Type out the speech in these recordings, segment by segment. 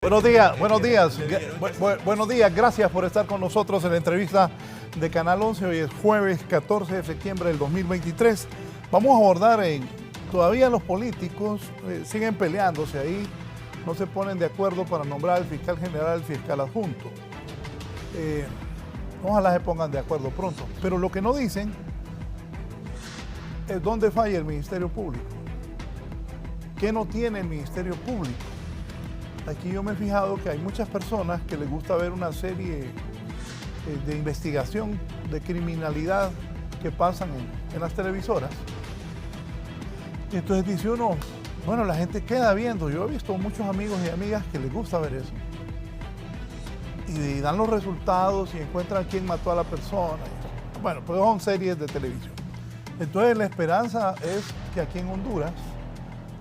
Buenos días, buenos días, gracias por estar con nosotros en la entrevista de Canal 11. Hoy es jueves 14 de septiembre del 2023. Vamos a abordar todavía los políticos siguen peleándose ahí, no se ponen de acuerdo para nombrar al fiscal general, al fiscal adjunto. Ojalá se pongan de acuerdo pronto, pero lo que no dicen es dónde falla el Ministerio Público, qué no tiene el Ministerio Público. Aquí yo me he fijado que hay muchas personas que les gusta ver una serie de investigación de criminalidad que pasan en las televisoras. Y entonces dice uno, bueno, la gente queda viendo. Yo he visto muchos amigos y amigas que les gusta ver eso. Y dan los resultados y encuentran quién mató a la persona. Bueno, pues son series de televisión. Entonces la esperanza es que aquí en Honduras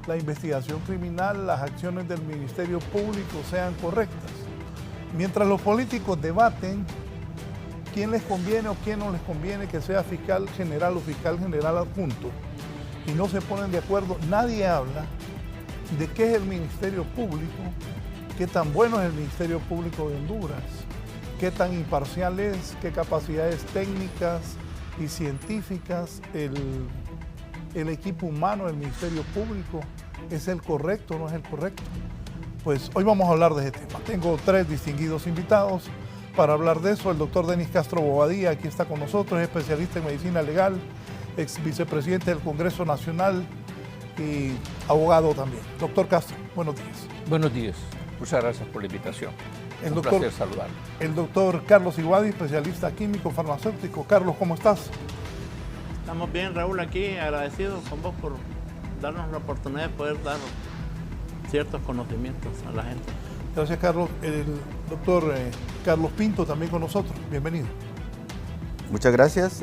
la investigación criminal, las acciones del Ministerio Público sean correctas. Mientras los políticos debaten quién les conviene o quién no les conviene que sea fiscal general o fiscal general adjunto y no se ponen de acuerdo, nadie habla de qué es el Ministerio Público, qué tan bueno es el Ministerio Público de Honduras, qué tan imparcial es, qué capacidades técnicas y científicas el equipo humano del Ministerio Público. ¿Es el correcto o no es el correcto? Pues hoy vamos a hablar de ese tema. Tengo tres distinguidos invitados para hablar de eso. El doctor Denis Castro Bobadilla, aquí está con nosotros, es especialista en medicina legal, ex vicepresidente del Congreso Nacional y abogado también. Doctor Castro, buenos días. Buenos días. Muchas gracias por la invitación. Un placer saludarlo. El doctor Carlos Iguadi, especialista químico farmacéutico. Carlos, ¿cómo estás? Estamos bien, Raúl, aquí agradecidos con vos por darnos la oportunidad de poder dar ciertos conocimientos a la gente. Gracias, Carlos. El doctor Carlos Pinto también con nosotros. Bienvenido. Muchas gracias.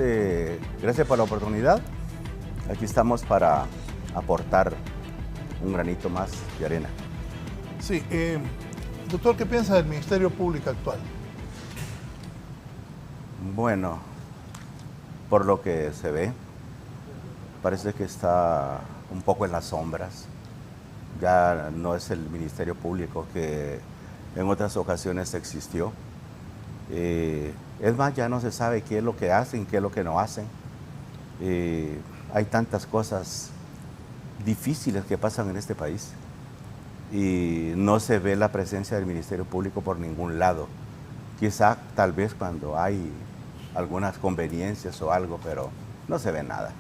Gracias por la oportunidad. Aquí estamos para aportar un granito más de arena. Sí. Doctor, ¿qué piensa del Ministerio Público actual? Bueno, por lo que se ve, parece que está un poco en las sombras. Ya no es el Ministerio Público que en otras ocasiones existió. Es más, ya no se sabe qué es lo que hacen, qué es lo que no hacen. Hay tantas cosas difíciles que pasan en este país y no se ve la presencia del Ministerio Público por ningún lado. Quizá, tal vez cuando hay algunas conveniencias o algo, pero no se ve nada.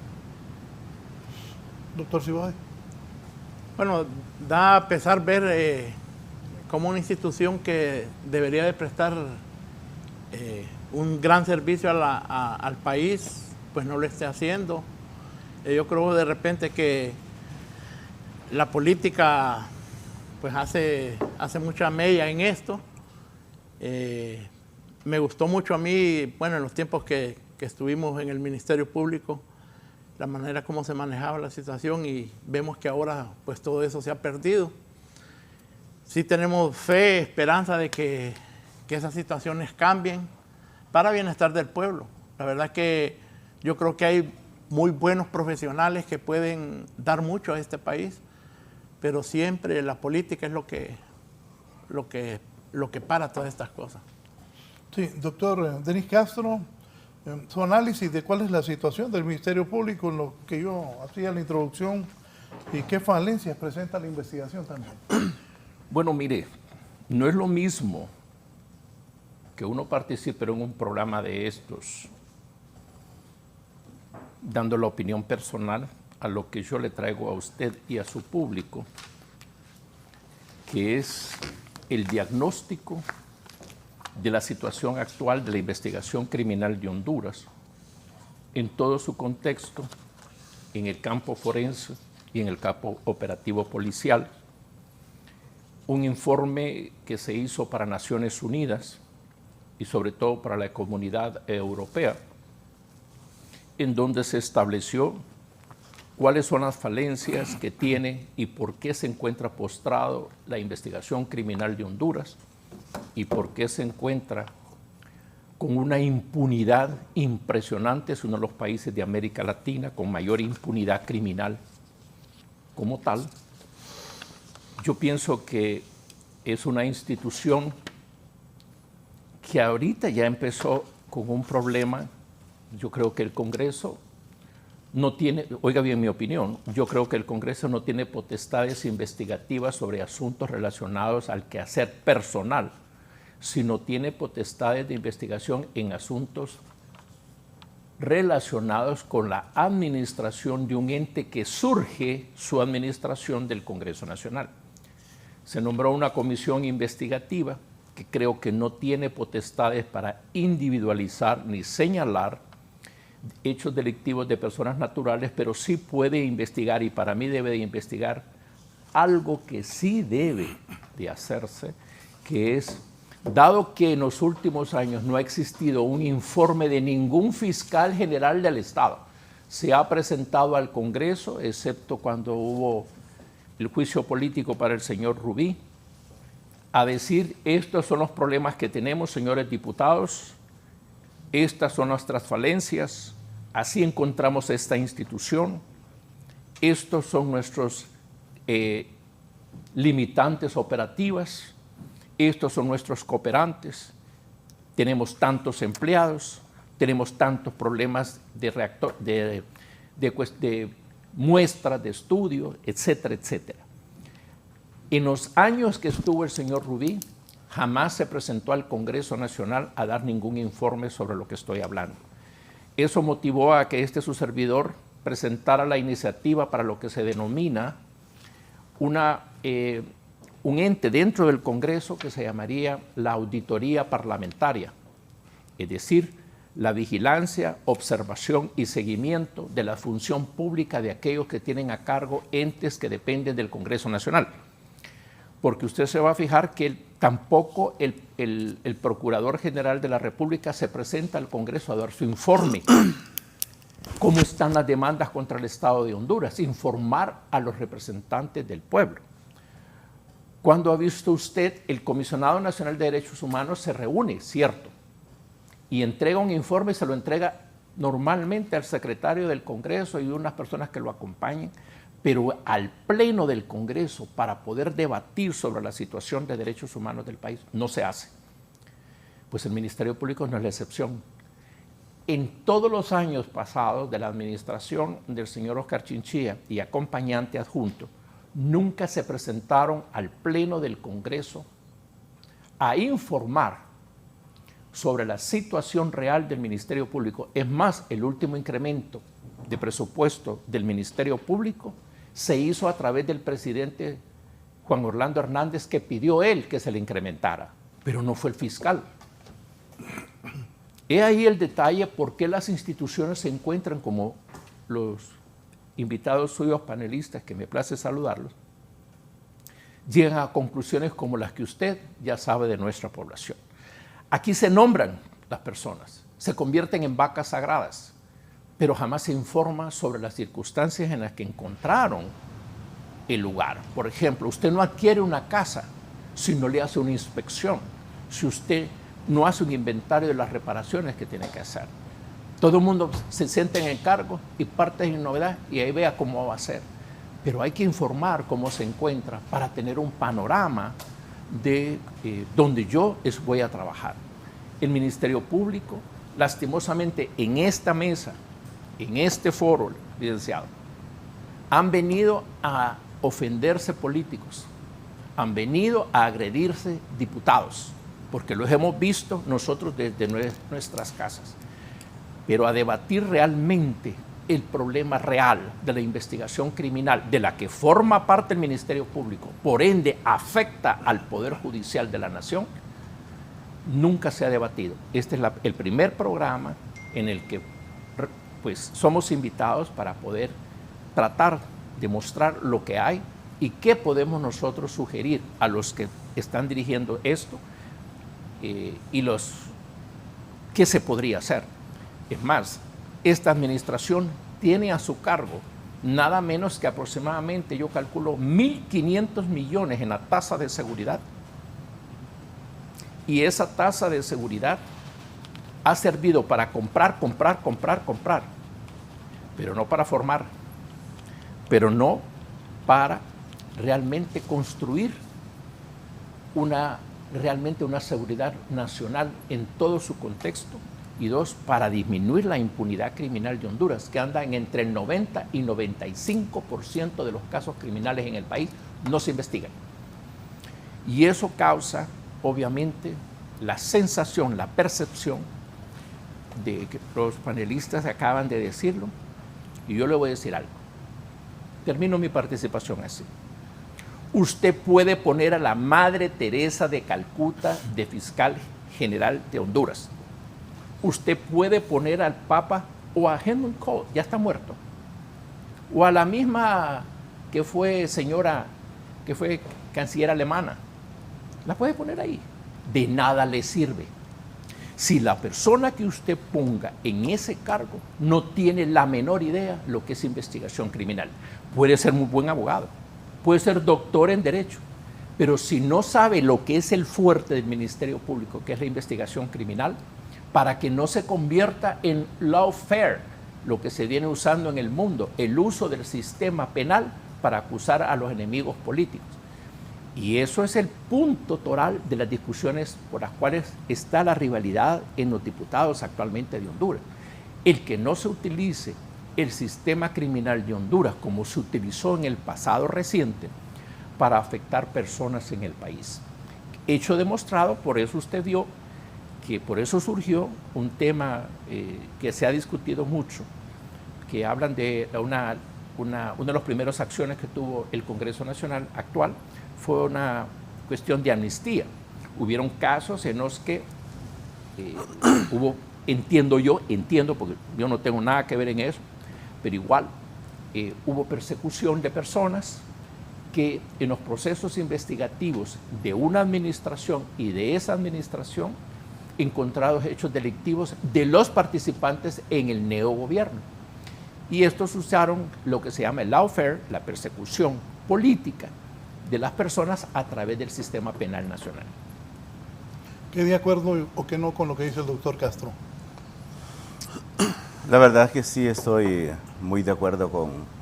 Doctor Cibay. Bueno, da pesar ver cómo una institución que debería de prestar un gran servicio al país, pues no lo esté haciendo. Yo creo de repente que la política pues hace mucha mella en esto. Me gustó mucho a mí, bueno, en los tiempos que estuvimos en el Ministerio Público, la manera como se manejaba la situación, y vemos que ahora pues todo eso se ha perdido. Sí tenemos fe, esperanza de que esas situaciones cambien para bienestar del pueblo. La verdad que yo creo que hay muy buenos profesionales que pueden dar mucho a este país, pero siempre la política es lo que para todas estas cosas. Sí, doctor Denis Castro, su análisis de cuál es la situación del Ministerio Público en lo que yo hacía la introducción y qué falencias presenta la investigación también. Bueno, mire, no es lo mismo que uno participe en un programa de estos dando la opinión personal a lo que yo le traigo a usted y a su público, que es el diagnóstico de la situación actual de la investigación criminal de Honduras en todo su contexto, en el campo forense y en el campo operativo policial. Un informe que se hizo para Naciones Unidas y sobre todo para la Comunidad Europea, en donde se estableció cuáles son las falencias que tiene y por qué se encuentra postrado la investigación criminal de Honduras y por qué se encuentra con una impunidad impresionante. Es uno de los países de América Latina con mayor impunidad criminal como tal. Yo pienso que es una institución que ahorita ya empezó con un problema. Yo creo que el Congreso no tiene, oiga bien mi opinión, yo creo que el Congreso no tiene potestades investigativas sobre asuntos relacionados al quehacer personal, sino tiene potestades de investigación en asuntos relacionados con la administración de un ente que surge su administración del Congreso Nacional. Se nombró una comisión investigativa que creo que no tiene potestades para individualizar ni señalar hechos delictivos de personas naturales, pero sí puede investigar, y para mí debe de investigar algo que sí debe de hacerse, que es, dado que en los últimos años no ha existido un informe de ningún fiscal general del Estado, se ha presentado al Congreso, excepto cuando hubo el juicio político para el señor Rubí, a decir, estos son los problemas que tenemos, señores diputados, estas son nuestras falencias, así encontramos esta institución, estos son nuestros limitantes operativas, estos son nuestros cooperantes, tenemos tantos empleados, tenemos tantos problemas de muestras de estudio, etcétera, etcétera. En los años que estuvo el señor Rubí, jamás se presentó al Congreso Nacional a dar ningún informe sobre lo que estoy hablando. Eso motivó a que su servidor presentara la iniciativa para lo que se denomina un ente dentro del Congreso que se llamaría la auditoría parlamentaria, es decir, la vigilancia, observación y seguimiento de la función pública de aquellos que tienen a cargo entes que dependen del Congreso Nacional. Porque usted se va a fijar que tampoco el Procurador General de la República se presenta al Congreso a dar su informe. ¿Cómo están las demandas contra el Estado de Honduras? Informar a los representantes del pueblo. ¿Cuándo ha visto usted el Comisionado Nacional de Derechos Humanos se reúne, cierto, y entrega un informe y se lo entrega normalmente al secretario del Congreso y unas personas que lo acompañen, pero al Pleno del Congreso para poder debatir sobre la situación de derechos humanos del país no se hace? Pues el Ministerio Público no es la excepción. En todos los años pasados de la administración del señor Oscar Chinchilla y acompañante adjunto, nunca se presentaron al Pleno del Congreso a informar sobre la situación real del Ministerio Público. Es más, el último incremento de presupuesto del Ministerio Público se hizo a través del presidente Juan Orlando Hernández, que pidió él que se le incrementara, pero no fue el fiscal. He ahí el detalle por qué las instituciones se encuentran, como los invitados suyos panelistas, que me place saludarlos, llegan a conclusiones como las que usted ya sabe de nuestra población. Aquí se nombran las personas, se convierten en vacas sagradas, pero jamás se informa sobre las circunstancias en las que encontraron el lugar. Por ejemplo, usted no adquiere una casa si no le hace una inspección, si usted no hace un inventario de las reparaciones que tiene que hacer. Todo el mundo se sienta en el cargo y parte en novedad y ahí vea cómo va a ser. Pero hay que informar cómo se encuentra para tener un panorama de donde yo voy a trabajar. El Ministerio Público, lastimosamente, en esta mesa, en este foro, licenciado, han venido a ofenderse políticos, han venido a agredirse diputados, porque los hemos visto nosotros desde nuestras casas, pero a debatir realmente el problema real de la investigación criminal de la que forma parte el Ministerio Público, por ende afecta al Poder Judicial de la Nación, nunca se ha debatido. Este es el primer programa en el que pues, somos invitados para poder tratar de mostrar lo que hay y qué podemos nosotros sugerir a los que están dirigiendo esto y qué se podría hacer. Es más, esta administración tiene a su cargo nada menos que aproximadamente, yo calculo, 1.500 millones en la tasa de seguridad. Y esa tasa de seguridad ha servido para comprar, pero no para formar, pero no para realmente construir realmente una seguridad nacional en todo su contexto, y dos, para disminuir la impunidad criminal de Honduras, que anda en entre el 90 y 95% de los casos criminales en el país no se investigan. Y eso causa, obviamente, la sensación, la percepción de que los panelistas acaban de decirlo, y yo le voy a decir algo. Termino mi participación así. Usted puede poner a la Madre Teresa de Calcuta de fiscal general de Honduras. Usted puede poner al Papa o a Helmut Kohl, ya está muerto, o a la misma que fue canciller alemana. La puede poner ahí. De nada le sirve si la persona que usted ponga en ese cargo no tiene la menor idea lo que es investigación criminal. Puede ser muy buen abogado, puede ser doctor en Derecho, pero si no sabe lo que es el fuerte del Ministerio Público, que es la investigación criminal, para que no se convierta en lawfare, lo que se viene usando en el mundo, el uso del sistema penal para acusar a los enemigos políticos. Y eso es el punto toral de las discusiones por las cuales está la rivalidad en los diputados actualmente de Honduras. El que no se utilice el sistema criminal de Honduras como se utilizó en el pasado reciente para afectar personas en el país. Hecho demostrado, por eso usted vio que por eso surgió un tema que se ha discutido mucho, que hablan de una de las primeras acciones que tuvo el Congreso Nacional actual, fue una cuestión de amnistía. Hubieron casos en los que hubo, entiendo porque yo no tengo nada que ver en eso, pero igual hubo persecución de personas que en los procesos investigativos de una administración y de esa administración encontrados hechos delictivos de los participantes en el neogobierno. Y estos usaron lo que se llama el lawfare, la persecución política de las personas a través del sistema penal nacional. ¿Qué de acuerdo o qué no con lo que dice el doctor Castro? La verdad que sí estoy muy de acuerdo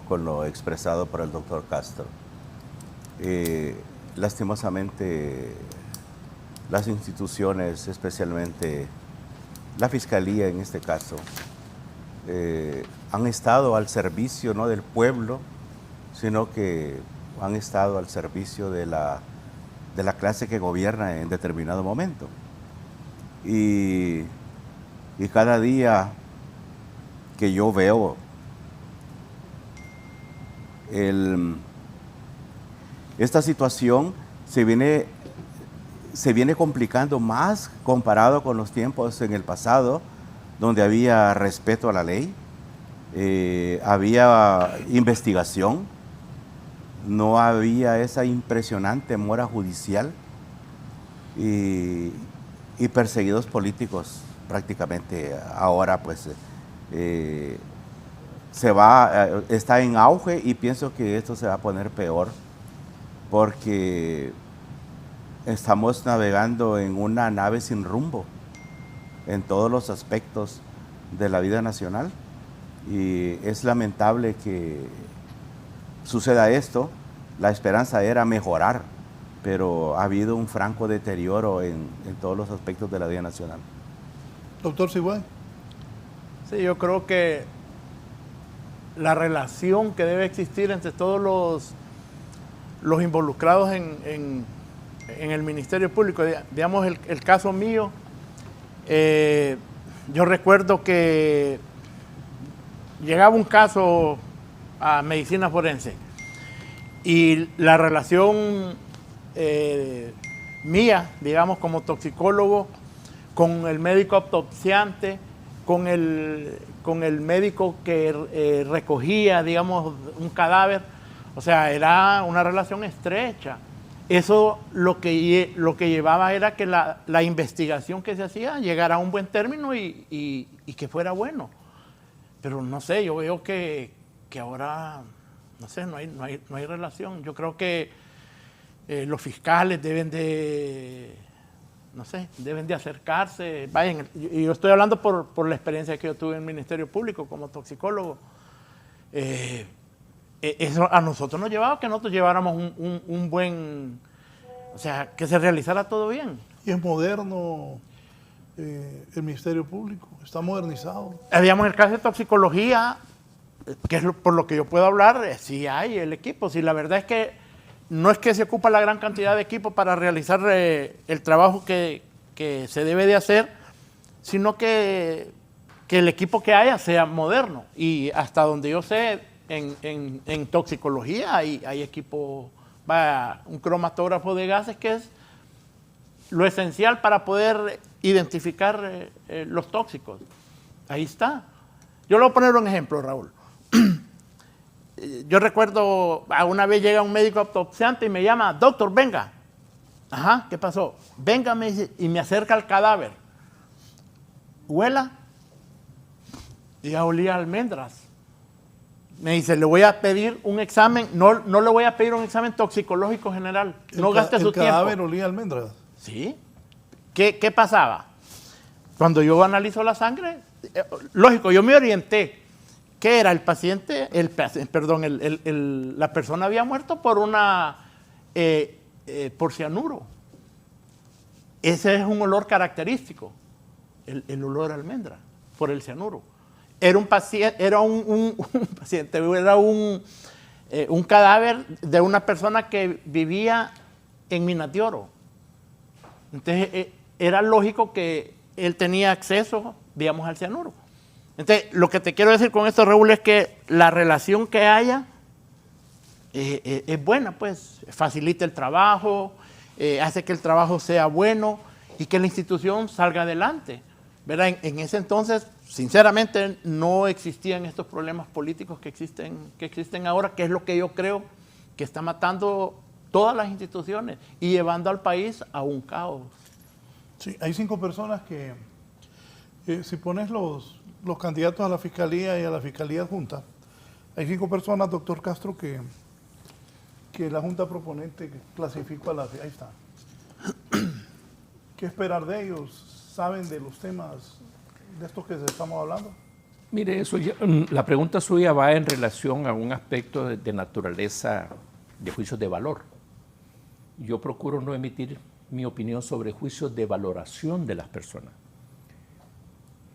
con lo expresado por el doctor Castro. Lastimosamente, las instituciones, especialmente la Fiscalía en este caso, han estado al servicio no del pueblo, sino que han estado al servicio de la clase que gobierna en determinado momento. Y cada día que yo veo esta situación se viene complicando más comparado con los tiempos en el pasado, donde había respeto a la ley, había investigación, no había esa impresionante mora judicial y perseguidos políticos prácticamente. Ahora pues está en auge, y pienso que esto se va a poner peor porque estamos navegando en una nave sin rumbo en todos los aspectos de la vida nacional, y es lamentable que suceda esto. La esperanza era mejorar, pero ha habido un franco deterioro en todos los aspectos de la vida nacional. Doctor Sigüey. Sí, yo creo que la relación que debe existir entre todos los involucrados en el Ministerio Público, digamos el caso mío, yo recuerdo que llegaba un caso a medicina forense y la relación mía, digamos, como toxicólogo, con el médico autopsiante, con el médico que recogía, digamos, un cadáver, o sea, era una relación estrecha. Eso lo que llevaba era que la investigación que se hacía llegara a un buen término y que fuera bueno. Pero no sé, yo veo que ahora, no sé, no hay relación. Yo creo que los fiscales deben de acercarse. Vayan, yo estoy hablando por la experiencia que yo tuve en el Ministerio Público como toxicólogo. Eso a nosotros nos llevaba que nosotros lleváramos un buen O sea, que se realizara todo bien. Y es moderno el Ministerio Público, está modernizado. Digamos, en el caso de toxicología, que es por lo que yo puedo hablar, sí hay el equipo. Sí, la verdad es que no es que se ocupa la gran cantidad de equipo para realizar el trabajo que se debe de hacer, sino que el equipo que haya sea moderno. Y hasta donde yo sé, en toxicología hay equipo, un cromatógrafo de gases, que es lo esencial para poder identificar los tóxicos. Ahí está. Yo le voy a poner un ejemplo, Raúl. Yo recuerdo, una vez llega un médico autopsiante y me llama, doctor, venga. Ajá, ¿qué pasó? Venga, me dice, y me acerca al cadáver. Huela. Y ya olía almendras. Me dice, le voy a pedir un examen, no le voy a pedir un examen toxicológico general. No gaste su tiempo. ¿El cadáver olía almendras? Sí. ¿Qué pasaba? Cuando yo analizo la sangre, lógico, yo me orienté. ¿Qué era el paciente? La persona había muerto por por cianuro. Ese es un olor característico, el olor a almendra, por el cianuro. Era un cadáver de una persona que vivía en Minas de Oro. Entonces, era lógico que él tenía acceso, digamos, al cianuro. Entonces, lo que te quiero decir con esto, Raúl, es que la relación que haya es buena, pues, facilita el trabajo, hace que el trabajo sea bueno y que la institución salga adelante, ¿verdad? En ese entonces, sinceramente, no existían estos problemas políticos que existen ahora, que es lo que yo creo que está matando todas las instituciones y llevando al país a un caos. Sí, hay 5 personas que, si pones los candidatos a la Fiscalía y a la Fiscalía Adjunta, hay 5 personas, doctor Castro, que la Junta Proponente clasificó a la... Ahí está. ¿Qué esperar de ellos? ¿Saben de los temas de estos que estamos hablando? Mire, la pregunta suya va en relación a un aspecto de naturaleza de juicios de valor. Yo procuro no emitir mi opinión sobre juicios de valoración de las personas.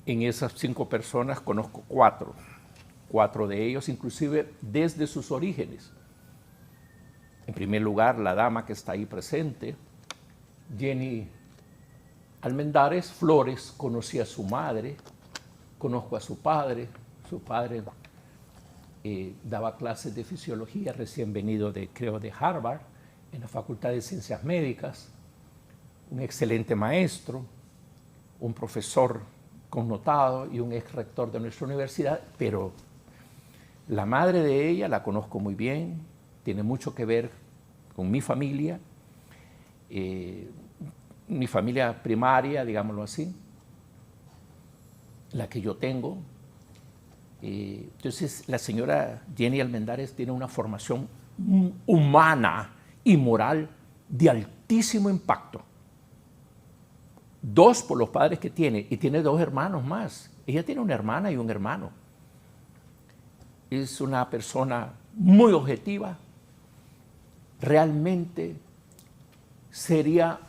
En esas 5 personas conozco 4 de ellos, inclusive desde sus orígenes. En primer lugar, la dama que está ahí presente, Jenny Almendares Flores, conocí a su madre, conozco a su padre daba clases de fisiología recién venido de Harvard, en la Facultad de Ciencias Médicas, un excelente maestro, un profesor connotado y un ex rector de nuestra universidad, pero la madre de ella la conozco muy bien, tiene mucho que ver con mi familia primaria, digámoslo así, la que yo tengo. Entonces, la señora Jenny Almendares tiene una formación humana y moral de altísimo impacto. 2 por los padres que tiene, y tiene 2 hermanos más. Ella tiene una hermana y un hermano. Es una persona muy objetiva. Realmente sería,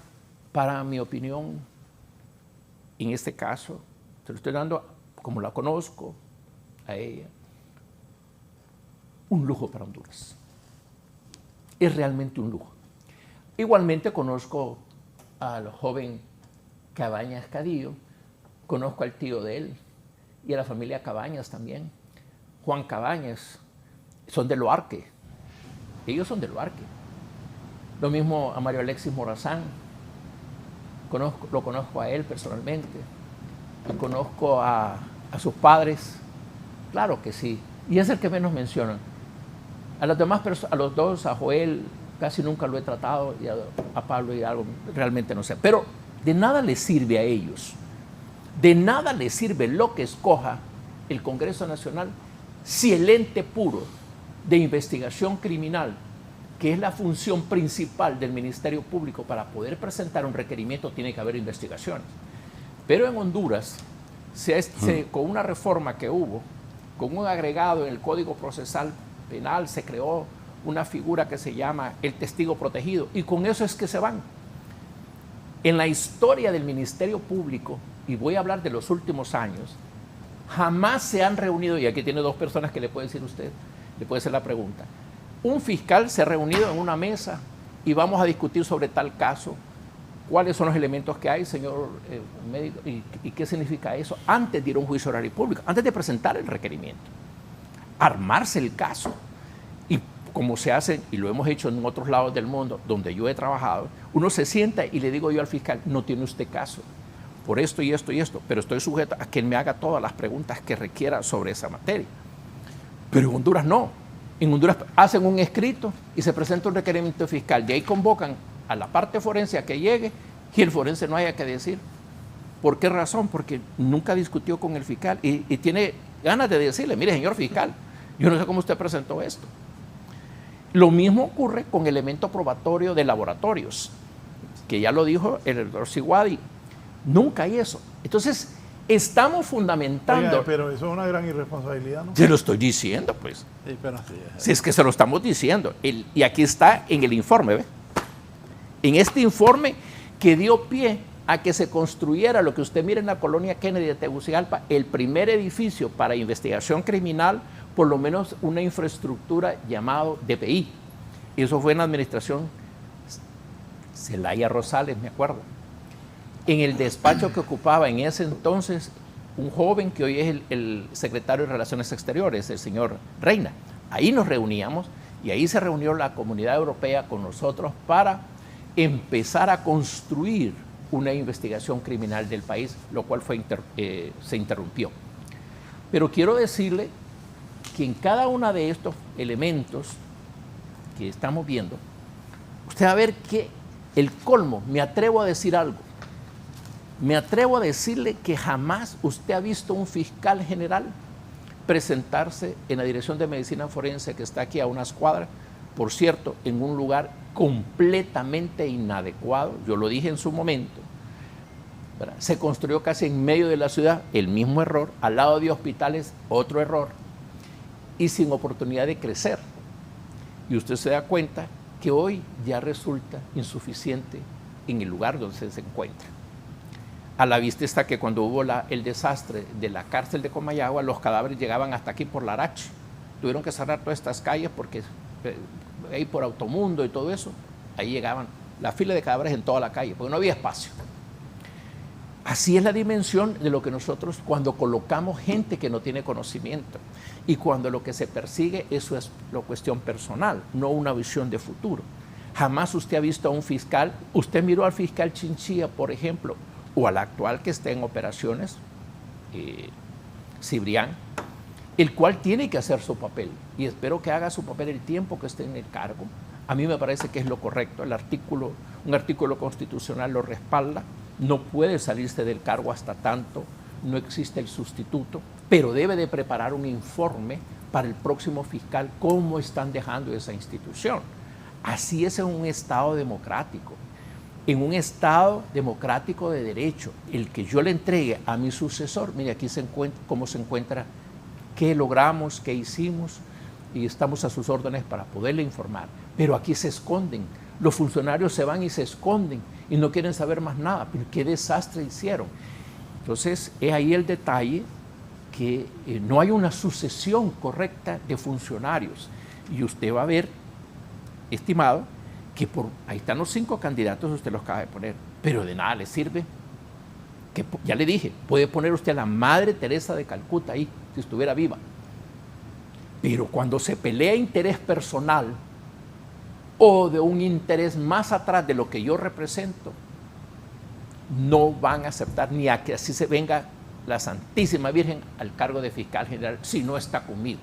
para mi opinión, en este caso, te lo estoy dando como la conozco a ella, un lujo para Honduras. Es realmente un lujo. Igualmente conozco al joven Cabañas Cadillo, conozco al tío de él y a la familia Cabañas también. Juan Cabañas, son de Loarque, ellos son de Loarque. Lo mismo a Mario Alexis Morazán, lo conozco a él personalmente, y conozco a sus padres, claro que sí, y es el que menos mencionan. A los demás, a los 2, a Joel, casi nunca lo he tratado, y a Pablo y algo, realmente no sé. Pero de nada les sirve a ellos, de nada les sirve lo que escoja el Congreso Nacional si el ente puro de investigación criminal, que es la función principal del Ministerio Público para poder presentar un requerimiento, tiene que haber investigaciones. Pero en Honduras, con una reforma que hubo, con un agregado en el Código Procesal Penal, se creó una figura que se llama el testigo protegido, y con eso es que se van. En la historia del Ministerio Público, y voy a hablar de los últimos años, jamás se han reunido, y aquí tiene dos personas que le puede decir usted, le puede hacer la pregunta. Un fiscal se ha reunido en una mesa y vamos a discutir sobre tal caso, cuáles son los elementos que hay, señor médico, y qué significa eso, antes de ir a un juicio oral y público, antes de presentar el requerimiento, armarse el caso. Y como se hace, y lo hemos hecho en otros lados del mundo, donde yo he trabajado, uno se sienta y le digo yo al fiscal, no tiene usted caso, por esto y esto y esto, pero estoy sujeto a que él me haga todas las preguntas que requiera sobre esa materia. Pero en Honduras no. En Honduras hacen un escrito y se presenta un requerimiento fiscal, de ahí convocan a la parte forense a que llegue y el forense no haya que decir. ¿Por qué razón? Porque nunca discutió con el fiscal y tiene ganas de decirle, mire, señor fiscal, yo no sé cómo usted presentó esto. Lo mismo ocurre con elemento probatorio de laboratorios, que ya lo dijo el doctor Siguadi, nunca hay eso. Entonces, estamos fundamentando... Oiga, pero eso es una gran irresponsabilidad, ¿no? Se lo estoy diciendo, pues. Sí, pero sí, Si es que se lo estamos diciendo. Y aquí está en el informe, ¿ve? En este informe que dio pie a que se construyera lo que usted mira en la colonia Kennedy de Tegucigalpa, el primer edificio para investigación criminal, por lo menos una infraestructura llamado DPI. Eso fue en la administración Zelaya Rosales, me acuerdo. En el despacho que ocupaba en ese entonces un joven que hoy es el secretario de Relaciones Exteriores, el señor Reina. Ahí nos reuníamos y ahí se reunió la Comunidad Europea con nosotros para empezar a construir una investigación criminal del país, lo cual se interrumpió. Pero quiero decirle que en cada uno de estos elementos que estamos viendo, usted va a ver que el colmo, me atrevo a decir algo, me atrevo a decirle que jamás usted ha visto un fiscal general presentarse en la Dirección de Medicina Forense, que está aquí a unas cuadras, por cierto, en un lugar completamente inadecuado, yo lo dije en su momento, ¿verdad? Se construyó casi en medio de la ciudad, el mismo error, al lado de hospitales, otro error, y sin oportunidad de crecer. Y usted se da cuenta que hoy ya resulta insuficiente en el lugar donde se encuentra. A la vista está que cuando hubo el desastre de la cárcel de Comayagua, los cadáveres llegaban hasta aquí por Larache. Tuvieron que cerrar todas estas calles porque ahí por Automundo y todo eso, ahí llegaban la fila de cadáveres en toda la calle, porque no había espacio. Así es la dimensión de lo que nosotros, cuando colocamos gente que no tiene conocimiento y cuando lo que se persigue, eso es la cuestión personal, no una visión de futuro. Jamás usted ha visto a un fiscal, usted miró al fiscal Chinchilla, por ejemplo, o al actual que está en operaciones, Cibrián, el cual tiene que hacer su papel, y espero que haga su papel el tiempo que esté en el cargo. A mí me parece que es lo correcto, un artículo constitucional lo respalda, no puede salirse del cargo hasta tanto no existe el sustituto, pero debe de preparar un informe para el próximo fiscal cómo están dejando esa institución. Así es en un Estado democrático. En un Estado democrático de derecho, el que yo le entregue a mi sucesor, mire, aquí se encuentra cómo se encuentra, qué logramos, qué hicimos, y estamos a sus órdenes para poderle informar. Pero aquí se esconden, los funcionarios se van y se esconden y no quieren saber más nada, pero qué desastre hicieron. Entonces, es ahí el detalle que no hay una sucesión correcta de funcionarios. Y usted va a ver, estimado, que ahí están los 5 candidatos, usted los acaba de poner, pero de nada le sirve. Que, ya le dije, puede poner usted a la Madre Teresa de Calcuta ahí, si estuviera viva. Pero cuando se pelea interés personal o de un interés más atrás de lo que yo represento, no van a aceptar ni a que así se venga la Santísima Virgen al cargo de fiscal general si no está conmigo.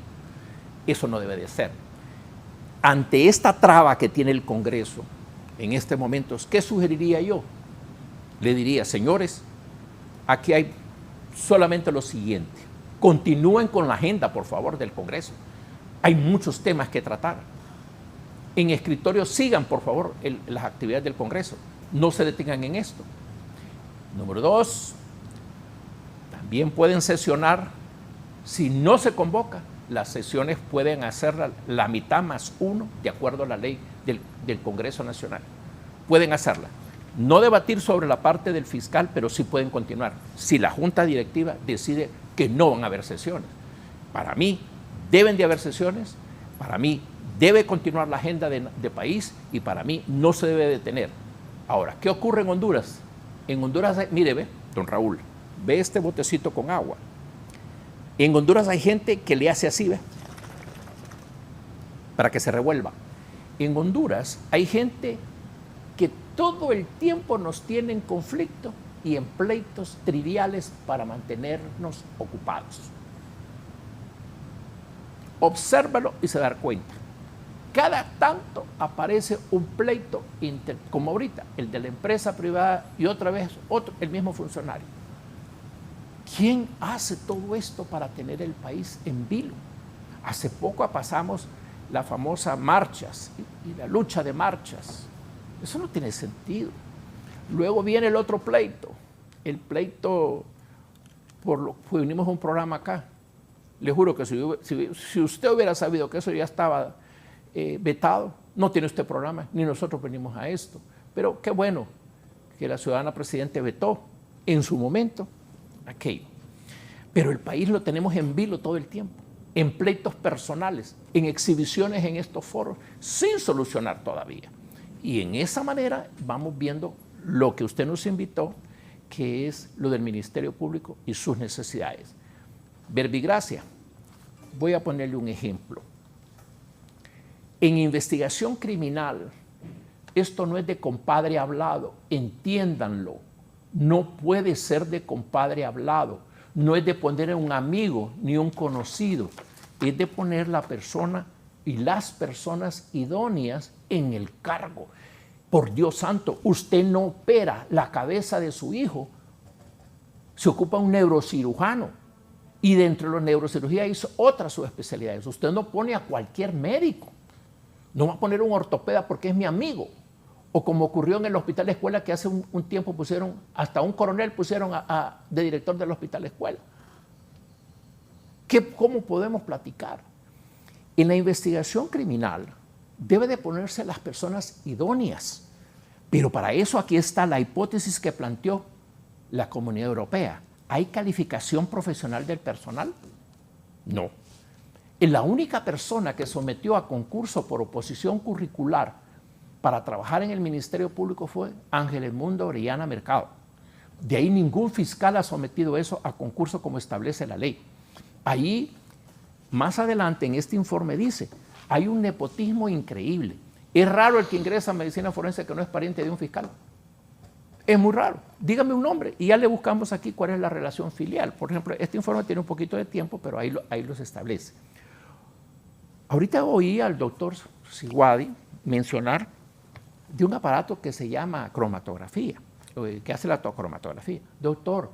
Eso no debe de ser. Ante esta traba que tiene el Congreso en este momento, ¿qué sugeriría yo? Le diría, señores, aquí hay solamente lo siguiente. Continúen con la agenda, por favor, del Congreso. Hay muchos temas que tratar. En escritorio sigan, por favor, las actividades del Congreso. No se detengan en esto. Número 2, también pueden sesionar, si no se convoca, las sesiones pueden hacerla la mitad más uno, de acuerdo a la ley del Congreso Nacional. Pueden hacerla. No debatir sobre la parte del fiscal, pero sí pueden continuar. Si la Junta Directiva decide que no van a haber sesiones. Para mí, deben de haber sesiones. Para mí, debe continuar la agenda de país y para mí no se debe detener. Ahora, ¿qué ocurre en Honduras? En Honduras, mire, ve, don Raúl, ve este botecito con agua. En Honduras hay gente que le hace así, ve, para que se revuelva. En Honduras hay gente que todo el tiempo nos tiene en conflicto y en pleitos triviales para mantenernos ocupados. Obsérvalo y se da cuenta. Cada tanto aparece un pleito, como ahorita, el de la empresa privada y otra vez otro, el mismo funcionario. ¿Quién hace todo esto para tener el país en vilo? Hace poco pasamos la famosa marchas y la lucha de marchas. Eso no tiene sentido. Luego viene el otro pleito, el pleito por lo que vinimos a un programa acá. Le juro que si usted hubiera sabido que eso ya estaba vetado, no tiene usted programa, ni nosotros venimos a esto. Pero qué bueno que la ciudadana presidente vetó en su momento aquello. Pero el país lo tenemos en vilo todo el tiempo, en pleitos personales, en exhibiciones en estos foros, sin solucionar todavía. Y en esa manera vamos viendo lo que usted nos invitó, que es lo del Ministerio Público y sus necesidades. Verbigracia, voy a ponerle un ejemplo. En investigación criminal, esto no es de compadre hablado, entiéndanlo. No puede ser de compadre hablado, no es de poner a un amigo ni un conocido, es de poner la persona y las personas idóneas en el cargo. Por Dios santo, usted no opera la cabeza de su hijo, se ocupa un neurocirujano y dentro de la neurocirugía hay otras subespecialidades. Usted no pone a cualquier médico, no va a poner un ortopeda porque es mi amigo. O como ocurrió en el Hospital Escuela, que hace un tiempo pusieron, hasta un coronel pusieron de director del Hospital Escuela. ¿Cómo podemos platicar? En la investigación criminal debe de ponerse las personas idóneas, pero para eso aquí está la hipótesis que planteó la Comunidad Europea. ¿Hay calificación profesional del personal? No. La única persona que sometió a concurso por oposición curricular para trabajar en el Ministerio Público fue Ángel Edmundo Orellana Mercado. De ahí ningún fiscal ha sometido eso a concurso como establece la ley. Ahí, más adelante en este informe dice, hay un nepotismo increíble. Es raro el que ingresa a medicina forense que no es pariente de un fiscal. Es muy raro. Dígame un nombre y ya le buscamos aquí cuál es la relación filial. Por ejemplo, este informe tiene un poquito de tiempo, pero ahí los establece. Ahorita oí al doctor Siguadi mencionar de un aparato que se llama cromatografía, que hace la cromatografía. Doctor,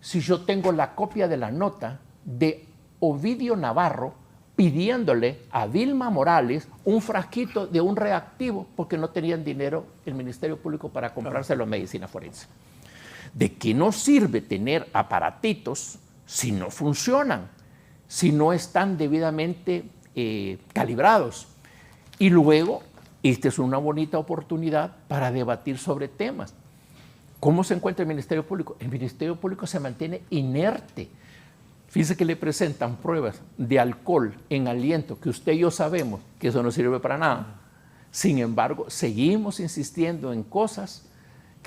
si yo tengo la copia de la nota de Ovidio Navarro pidiéndole a Vilma Morales un frasquito de un reactivo porque no tenían dinero el Ministerio Público para comprárselo a medicina forense. ¿De qué nos sirve tener aparatitos si no funcionan, si no están debidamente calibrados? Y luego, esta es una bonita oportunidad para debatir sobre temas. ¿Cómo se encuentra el Ministerio Público? El Ministerio Público se mantiene inerte. Fíjese que le presentan pruebas de alcohol en aliento, que usted y yo sabemos que eso no sirve para nada. Sin embargo, seguimos insistiendo en cosas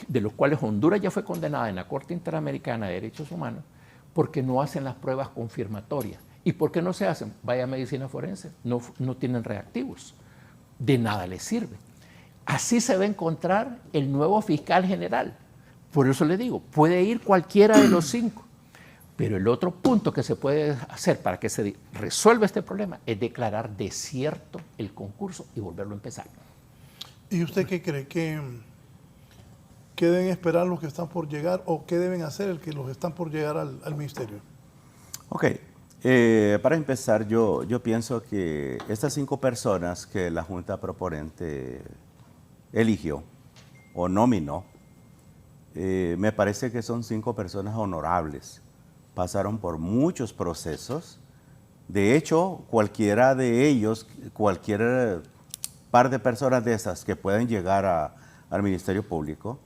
de las cuales Honduras ya fue condenada en la Corte Interamericana de Derechos Humanos porque no hacen las pruebas confirmatorias. ¿Y por qué no se hacen? Vaya a medicina forense, no tienen reactivos. De nada les sirve. Así se va a encontrar el nuevo fiscal general. Por eso le digo, puede ir cualquiera de los 5. Pero el otro punto que se puede hacer para que se resuelva este problema es declarar desierto el concurso y volverlo a empezar. ¿Y usted qué cree? ¿Qué deben esperar los que están por llegar o qué deben hacer los que están por llegar al ministerio? Ok. Para empezar, yo pienso que estas 5 personas que la Junta Proponente eligió o nominó, me parece que son 5 personas honorables. Pasaron por muchos procesos De hecho, cualquiera de ellos, cualquier par de personas de esas que puedan llegar al Ministerio Público,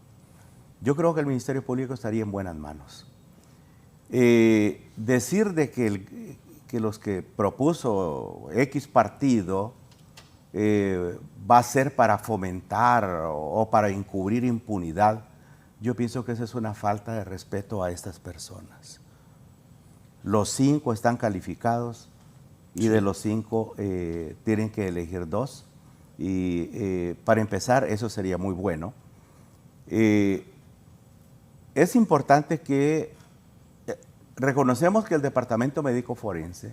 yo creo que el Ministerio Público estaría en buenas manos. Decir de que los que propuso X partido va a ser para fomentar o para encubrir impunidad, yo pienso que esa es una falta de respeto a estas personas. Los 5 están calificados y de los 5 tienen que elegir 2. Y para empezar, eso sería muy bueno. Es importante que reconocemos que el Departamento Médico Forense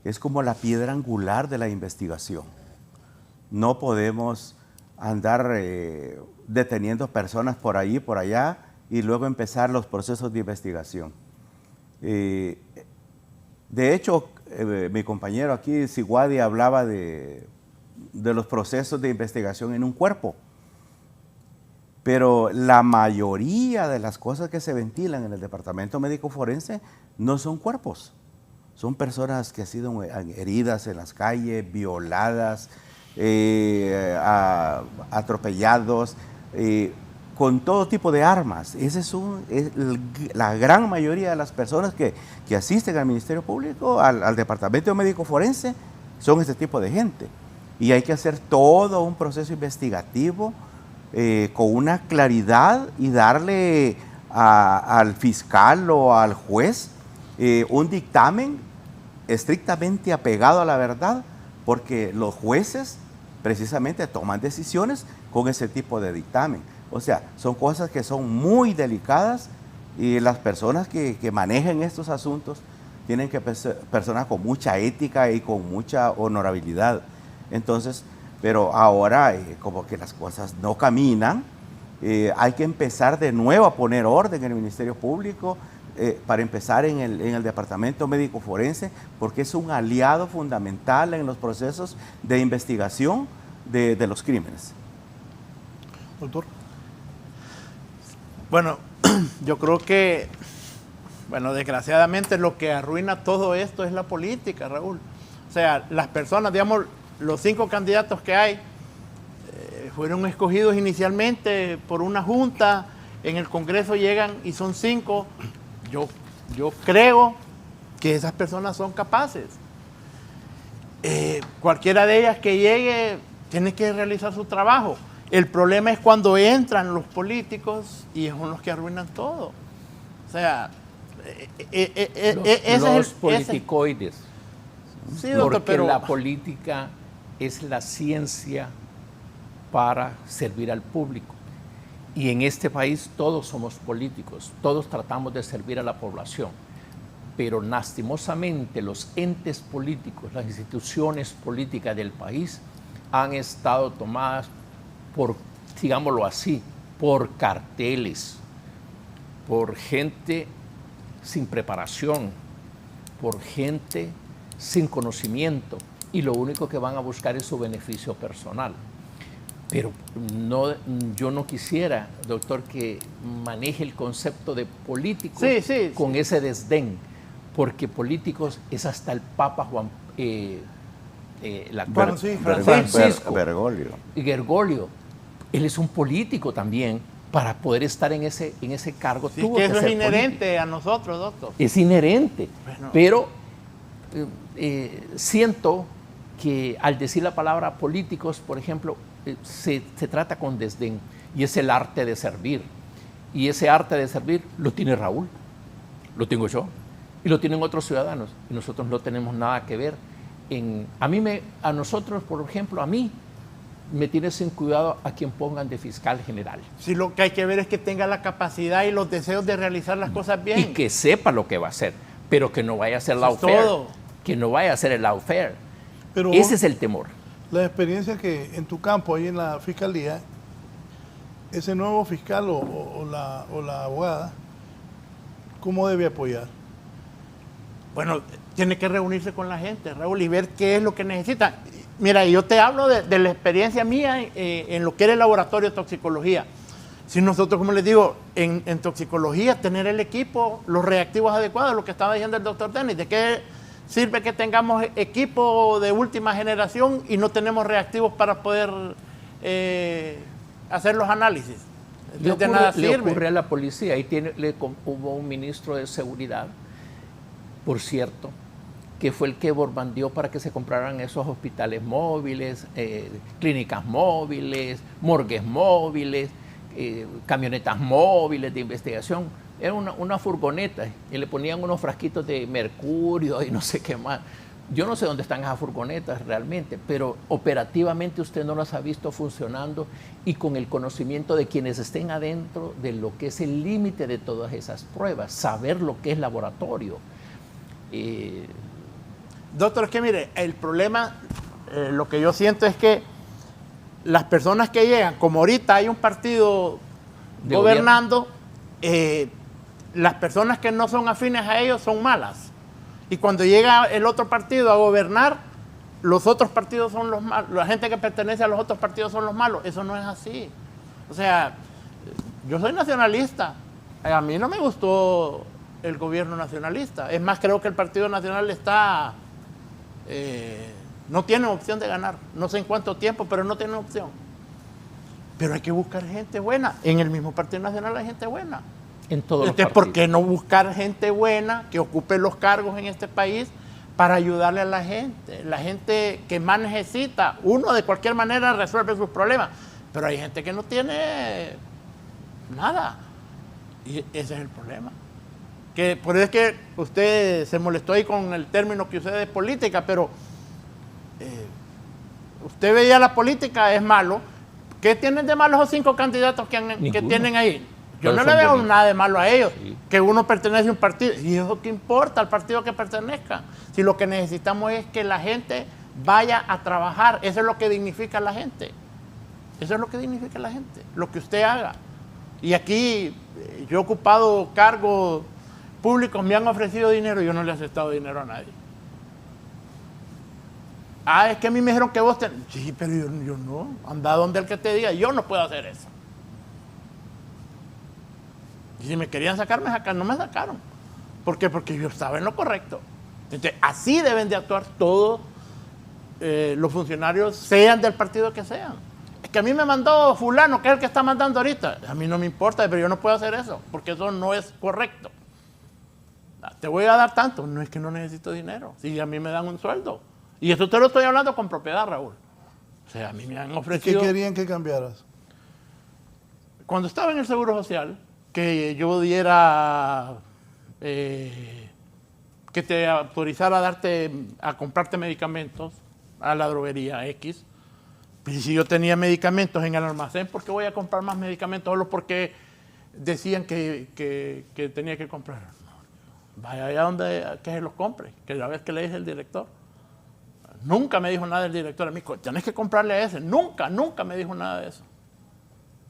es como la piedra angular de la investigación. No podemos andar deteniendo personas por ahí, por allá, y luego empezar los procesos de investigación. De hecho, mi compañero aquí, Siguadi, hablaba de los procesos de investigación en un cuerpo. Pero la mayoría de las cosas que se ventilan en el Departamento Médico Forense no son cuerpos. Son personas que han sido heridas en las calles, violadas, atropellados, con todo tipo de armas. La gran mayoría de las personas que asisten al Ministerio Público, al Departamento Médico Forense, son este tipo de gente. Y hay que hacer todo un proceso investigativo con una claridad y darle al fiscal o al juez un dictamen estrictamente apegado a la verdad, porque los jueces precisamente toman decisiones con ese tipo de dictamen. O sea, son cosas que son muy delicadas y las personas que manejan estos asuntos tienen que ser personas con mucha ética y con mucha honorabilidad. Entonces, pero ahora como que las cosas no caminan, hay que empezar de nuevo a poner orden en el Ministerio Público, para empezar en el Departamento Médico Forense, porque es un aliado fundamental en los procesos de investigación de los crímenes. Doctor. Bueno, yo creo que, desgraciadamente lo que arruina todo esto es la política, Raúl. O sea, las personas, digamos, los 5 candidatos que hay fueron escogidos inicialmente por una junta, en el Congreso llegan y son 5. Yo creo que esas personas son capaces. Cualquiera de ellas que llegue tiene que realizar su trabajo. El problema es cuando entran los políticos y son los que arruinan todo. O sea, los politicoides. Sí, doctor, porque pero la política es la ciencia para servir al público. Y en este país todos somos políticos, todos tratamos de servir a la población. Pero lastimosamente los entes políticos, las instituciones políticas del país han estado tomadas por, digámoslo así, por carteles, por gente sin preparación, por gente sin conocimiento, y lo único que van a buscar es su beneficio personal. Pero yo no quisiera, doctor, que maneje el concepto de políticos con ese desdén, porque políticos es hasta el Papa Francisco Bergoglio. Él es un político también. Para poder estar en ese cargo, tuvo que eso es inherente político. A nosotros, doctor. Es inherente, pero siento que al decir la palabra políticos, por ejemplo, se trata con desdén, y es el arte de servir. Y ese arte de servir lo tiene Raúl, lo tengo yo, y lo tienen otros ciudadanos, y nosotros no tenemos nada que ver. A nosotros, por ejemplo, a mí, me tiene sin cuidado a quien pongan de fiscal general. Sí, lo que hay que ver es que tenga la capacidad y los deseos de realizar las cosas bien. Y que sepa lo que va a hacer, pero que no vaya a ser lawfare. Que no vaya a ser el lawfare. Ese es el temor. La experiencia que en tu campo, ahí en la fiscalía, ese nuevo fiscal o la abogada, ¿cómo debe apoyar? Bueno, tiene que reunirse con la gente, Raúl, y ver qué es lo que necesita. Mira, yo te hablo de la experiencia mía en lo que era el laboratorio de toxicología. Si nosotros, como les digo, en toxicología, tener el equipo, los reactivos adecuados, lo que estaba diciendo el doctor Denis, de sirve que tengamos equipo de última generación y no tenemos reactivos para poder hacer los análisis. Le ocurre a la policía. Ahí hubo un ministro de seguridad, por cierto, que fue el que borbandeó para que se compraran esos hospitales móviles, clínicas móviles, morgues móviles, camionetas móviles de investigación. Era una furgoneta y le ponían unos frasquitos de mercurio y no sé qué más. Yo no sé dónde están esas furgonetas realmente, pero operativamente usted no las ha visto funcionando y con el conocimiento de quienes estén adentro de lo que es el límite de todas esas pruebas, saber lo que es laboratorio. Doctor, es que mire, el problema, lo que yo siento es que las personas que llegan, como ahorita hay un partido gobernando, las personas que no son afines a ellos son malas. Y cuando llega el otro partido a gobernar, los otros partidos son los malos. La gente que pertenece a los otros partidos son los malos. Eso no es así. O sea, yo soy nacionalista. A mí no me gustó el gobierno nacionalista. Es más, creo que el Partido Nacional está... no tiene opción de ganar. No sé en cuánto tiempo, pero no tiene opción. Pero hay que buscar gente buena. En el mismo Partido Nacional hay gente buena. En todos los partidos. ¿Por qué no buscar gente buena que ocupe los cargos en este país para ayudarle a la gente? La gente que más necesita, uno de cualquier manera resuelve sus problemas, pero hay gente que no tiene nada. Y ese es el problema. Por eso es que usted se molestó ahí con el término que usé de política, pero usted veía la política, es malo. ¿Qué tienen de malo esos 5 candidatos que tienen ahí? Yo no le veo nada de malo a ellos, sí. Que uno pertenece a un partido. ¿Y eso qué importa al partido que pertenezca? Si lo que necesitamos es que la gente vaya a trabajar. Eso es lo que dignifica a la gente. Eso es lo que dignifica a la gente. Lo que usted haga. Y aquí yo he ocupado cargos públicos, me han ofrecido dinero y yo no le he aceptado dinero a nadie. Ah, es que a mí me dijeron que vos Sí, pero yo no. Anda donde el que te diga, yo no puedo hacer eso. Y si me querían sacar, no me sacaron. ¿Por qué? Porque yo estaba en lo correcto. Entonces, así deben de actuar todos los funcionarios, sean del partido que sean. Es que a mí me mandó fulano, que es el que está mandando ahorita. A mí no me importa, pero yo no puedo hacer eso, porque eso no es correcto. Te voy a dar tanto. No es que no necesito dinero. Si a mí me dan un sueldo. Y eso te lo estoy hablando con propiedad, Raúl. O sea, a mí me han ofrecido... ¿Qué querían que cambiaras? Cuando estaba en el Seguro Social, que yo diera, que te autorizara a comprarte medicamentos a la droguería X. Y si yo tenía medicamentos en el almacén, ¿por qué voy a comprar más medicamentos? Solo porque decían que tenía que comprar. Vaya allá donde que se los compre, que la vez que le dije al director. Nunca me dijo nada el director a mí, tenés que comprarle a ese. Nunca me dijo nada de eso.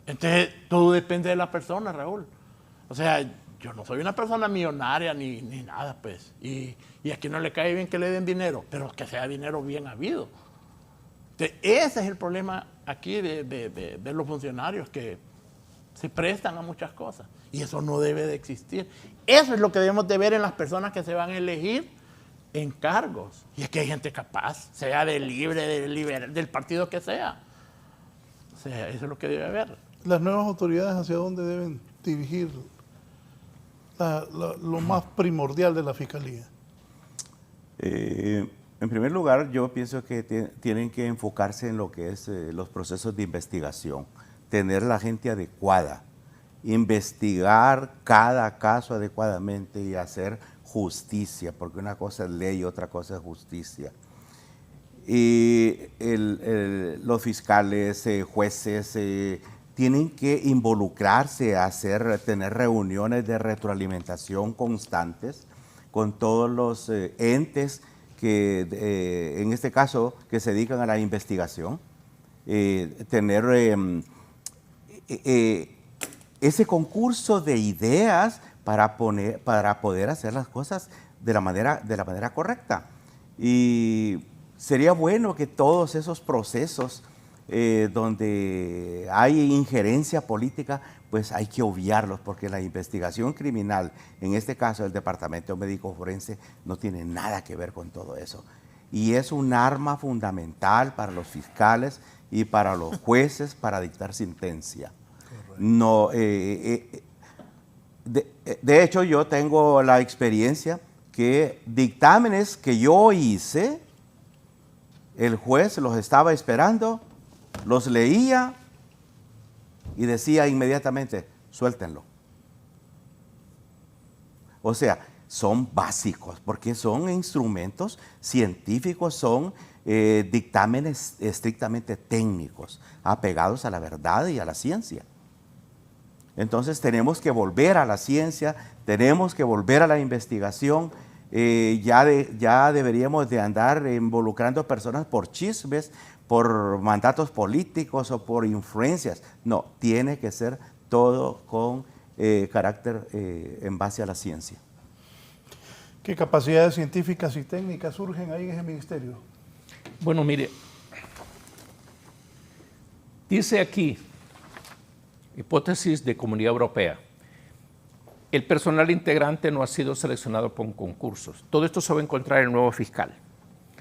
Entonces, todo depende de la persona, Raúl. O sea, yo no soy una persona millonaria ni nada, pues. Y aquí no le cae bien que le den dinero, pero que sea dinero bien habido. Entonces, ese es el problema aquí de los funcionarios, que se prestan a muchas cosas. Y eso no debe de existir. Eso es lo que debemos de ver en las personas que se van a elegir en cargos. Y es que hay gente capaz, sea del liberal, del partido que sea. O sea, eso es lo que debe haber. Las nuevas autoridades, ¿hacia dónde deben dirigir lo más primordial de la Fiscalía? En primer lugar, yo pienso que tienen que enfocarse en lo que es los procesos de investigación, tener la gente adecuada, investigar cada caso adecuadamente y hacer justicia, porque una cosa es ley y otra cosa es justicia. Y los fiscales, jueces, tienen que involucrarse a tener reuniones de retroalimentación constantes con todos los entes que, en este caso, que se dedican a la investigación, tener ese concurso de ideas para poder hacer las cosas de la manera correcta. Y sería bueno que todos esos procesos donde hay injerencia política, pues hay que obviarlos, porque la investigación criminal, en este caso el Departamento Médico Forense, no tiene nada que ver con todo eso. Y es un arma fundamental para los fiscales y para los jueces para dictar sentencia. No, de hecho, yo tengo la experiencia que dictámenes que yo hice, el juez los estaba esperando, los leía y decía inmediatamente, suéltenlo. O sea, son básicos, porque son instrumentos científicos, son dictámenes estrictamente técnicos, apegados a la verdad y a la ciencia. Entonces tenemos que volver a la ciencia, tenemos que volver a la investigación. Ya deberíamos de andar involucrando personas por chismes, por mandatos políticos o por influencias. No, tiene que ser todo con carácter en base a la ciencia. ¿Qué capacidades científicas y técnicas surgen ahí en ese ministerio? Bueno, mire, dice aquí, hipótesis de Comunidad Europea, el personal integrante no ha sido seleccionado por concursos. Todo esto se va a encontrar en el nuevo fiscal.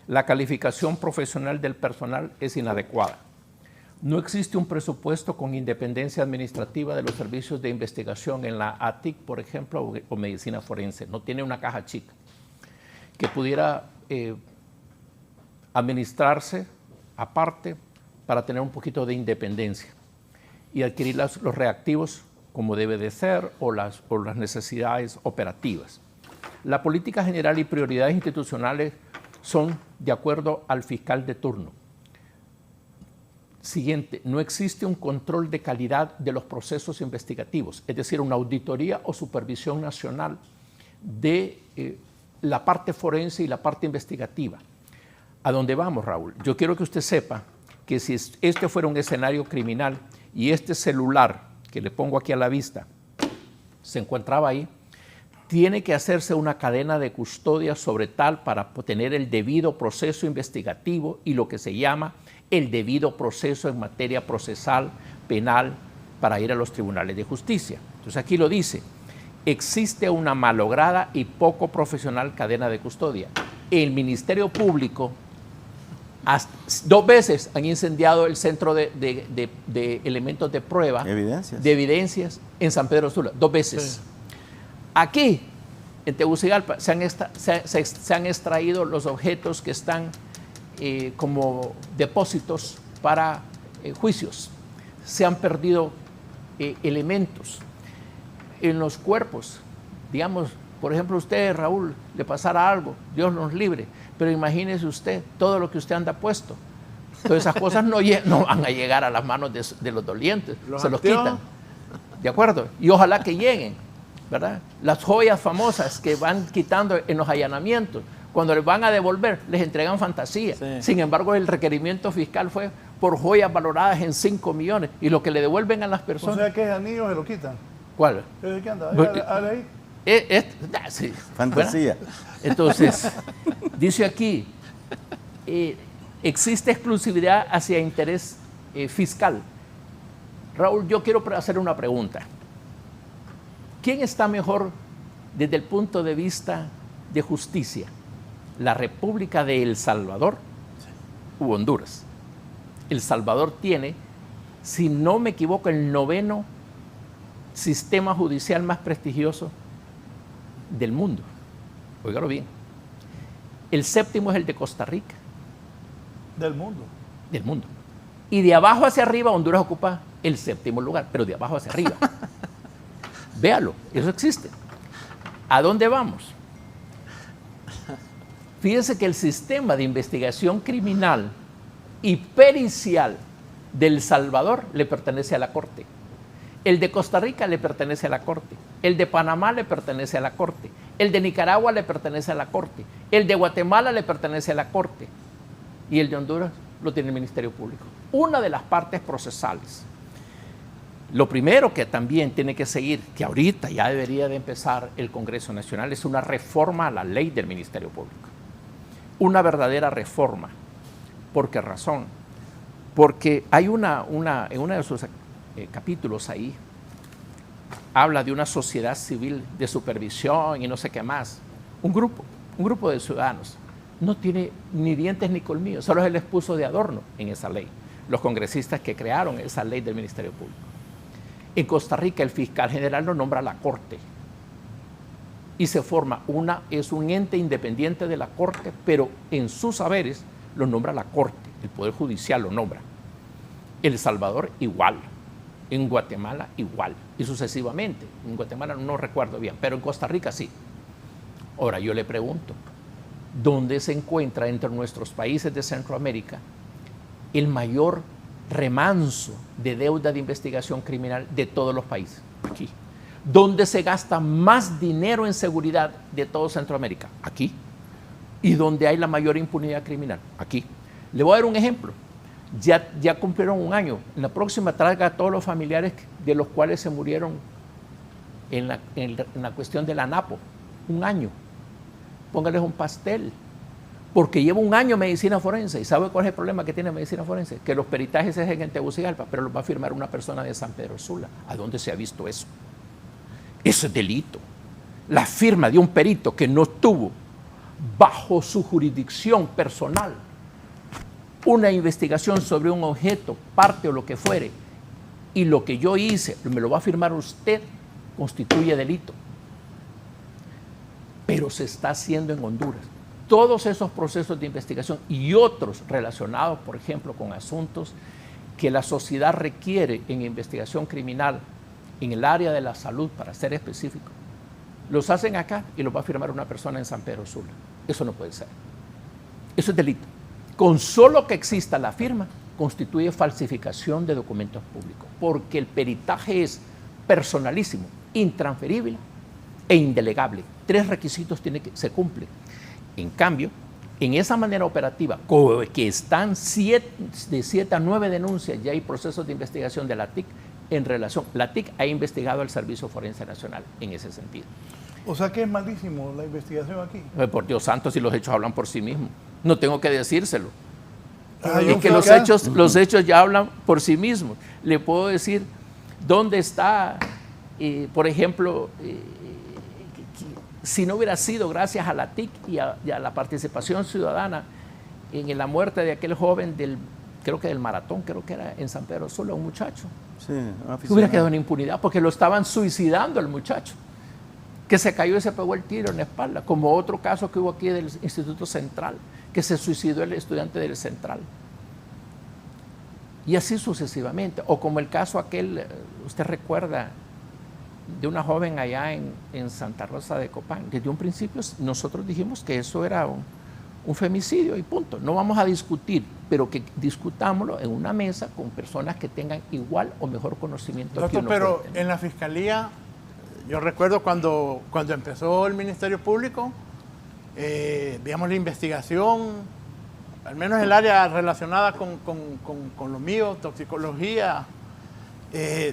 La calificación profesional del personal es inadecuada. No existe un presupuesto con independencia administrativa de los servicios de investigación en la ATIC, por ejemplo, o medicina forense. No tiene una caja chica que pudiera administrarse aparte para tener un poquito de independencia y adquirir los reactivos como debe de ser o las necesidades operativas. La política general y prioridades institucionales son de acuerdo al fiscal de turno. Siguiente, no existe un control de calidad de los procesos investigativos, es decir, una auditoría o supervisión nacional de la parte forense y la parte investigativa. ¿A dónde vamos, Raúl? Yo quiero que usted sepa que si este fuera un escenario criminal y este celular que le pongo aquí a la vista se encontraba ahí, tiene que hacerse una cadena de custodia sobre tal para tener el debido proceso investigativo y lo que se llama el debido proceso en materia procesal, penal, para ir a los tribunales de justicia. Entonces aquí lo dice, existe una malograda y poco profesional cadena de custodia. El Ministerio Público 2 veces han incendiado el centro de elementos de prueba, de evidencias en San Pedro Sula, 2 veces. Sí. Aquí, en Tegucigalpa, se han extraído los objetos que están como depósitos para juicios. Se han perdido elementos en los cuerpos. Digamos, por ejemplo, usted, Raúl, le pasara algo, Dios nos libre, pero imagínese usted todo lo que usted anda puesto. Todas esas cosas no van a llegar a las manos de los dolientes, se los quitan. ¿De acuerdo? Y ojalá que lleguen, ¿verdad? Las joyas famosas que van quitando en los allanamientos, cuando les van a devolver, les entregan fantasía. Sí. Sin embargo, el requerimiento fiscal fue por joyas valoradas en 5 millones y lo que le devuelven a las personas. O sea que ese anillo se lo quitan. ¿Cuál? ¿Qué anda? Ahí. Sí. Fantasía. Bueno, entonces, dice aquí, existe exclusividad hacia interés fiscal. Raúl, yo quiero hacer una pregunta. ¿Quién está mejor desde el punto de vista de justicia? ¿La República de El Salvador u Honduras? El Salvador tiene, si no me equivoco, el 9º sistema judicial más prestigioso del mundo. Óigalo bien. El 7º es el de Costa Rica. Del mundo. Del mundo. Y de abajo hacia arriba, Honduras ocupa el 7º lugar, pero de abajo hacia arriba. Véalo, eso existe. ¿A dónde vamos? Fíjense que el sistema de investigación criminal y pericial del Salvador le pertenece a la Corte. El de Costa Rica le pertenece a la Corte. El de Panamá le pertenece a la Corte. El de Nicaragua le pertenece a la Corte. El de Guatemala le pertenece a la Corte. Y el de Honduras lo tiene el Ministerio Público. Una de las partes procesales. Lo primero que también tiene que seguir, que ahorita ya debería de empezar el Congreso Nacional, es una reforma a la ley del Ministerio Público. Una verdadera reforma. ¿Por qué razón? Porque hay en uno de sus capítulos ahí, habla de una sociedad civil de supervisión y no sé qué más. Un grupo de ciudadanos. No tiene ni dientes ni colmillos, solo se les puso de adorno en esa ley. Los congresistas que crearon esa ley del Ministerio Público. En Costa Rica el fiscal general lo nombra la Corte. Y se forma es un ente independiente de la Corte, pero en sus saberes lo nombra la Corte, el Poder Judicial lo nombra. El Salvador igual, en Guatemala igual, y sucesivamente. En Guatemala no recuerdo bien, pero en Costa Rica sí. Ahora yo le pregunto, ¿dónde se encuentra entre nuestros países de Centroamérica el mayor remanso de deuda de investigación criminal de todos los países? Aquí. ¿Dónde se gasta más dinero en seguridad de todo Centroamérica? Aquí. ¿Y dónde hay la mayor impunidad criminal? Aquí. Le voy a dar un ejemplo. Ya cumplieron un año. En la próxima traiga a todos los familiares de los cuales se murieron en la cuestión de la NAPO. Un año. Póngales un pastel. Porque lleva un año medicina forense. ¿Y sabe cuál es el problema que tiene medicina forense? Que los peritajes se hacen en Tegucigalpa, pero los va a firmar una persona de San Pedro Sula. ¿A dónde se ha visto eso? Eso es delito. La firma de un perito que no tuvo bajo su jurisdicción personal una investigación sobre un objeto, parte o lo que fuere, y lo que yo hice, me lo va a firmar usted, constituye delito. Pero se está haciendo en Honduras. Todos esos procesos de investigación y otros relacionados, por ejemplo, con asuntos que la sociedad requiere en investigación criminal, en el área de la salud, para ser específico, los hacen acá y los va a firmar una persona en San Pedro Sula. Eso no puede ser. Eso es delito. Con solo que exista la firma, constituye falsificación de documentos públicos, porque el peritaje es personalísimo, intransferible e indelegable. 3 requisitos se cumplen. En cambio, en esa manera operativa, que están de 7 a 9 denuncias, ya hay procesos de investigación de la TIC en relación. La TIC ha investigado al Servicio Forense Nacional en ese sentido. O sea que es malísimo la investigación aquí. Por Dios santo, si los hechos hablan por sí mismos. No tengo que decírselo. Es que los hechos ya hablan por sí mismos. Le puedo decir dónde está, por ejemplo, si no hubiera sido gracias a la TIC y a la participación ciudadana en la muerte de aquel joven creo que del maratón, creo que era en San Pedro Sula, un muchacho. Sí, hubiera quedado en impunidad porque lo estaban suicidando el muchacho, que se cayó y se pegó el tiro en la espalda, como otro caso que hubo aquí del Instituto Central, que se suicidó el estudiante del Central. Y así sucesivamente. O como el caso aquel, usted recuerda, de una joven allá en Santa Rosa de Copán. Desde un principio nosotros dijimos que eso era un femicidio y punto. No vamos a discutir, pero que discutámoslo en una mesa con personas que tengan igual o mejor conocimiento. Doctor, pero en la Fiscalía, yo recuerdo cuando empezó el Ministerio Público, digamos, la investigación, al menos el área relacionada con lo mío, toxicología,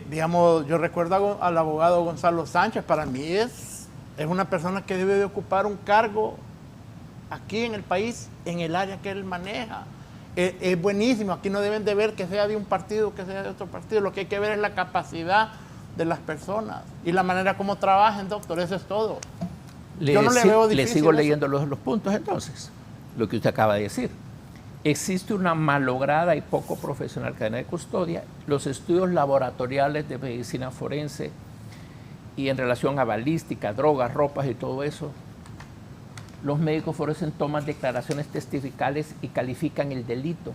digamos, yo recuerdo al abogado Gonzalo Sánchez. Para mí es una persona que debe de ocupar un cargo aquí en el país, en el área que él maneja. Es buenísimo. Aquí no deben de ver que sea de un partido, que sea de otro partido. Lo que hay que ver es la capacidad de las personas y la manera como trabajen, doctor. Eso es todo. Yo no le veo difícil. Le sigo leyendo los puntos entonces, lo que usted acaba de decir. Existe una malograda y poco profesional cadena de custodia. Los estudios laboratoriales de medicina forense y en relación a balística, drogas, ropas y todo eso, los médicos forenses toman declaraciones testificales y califican el delito.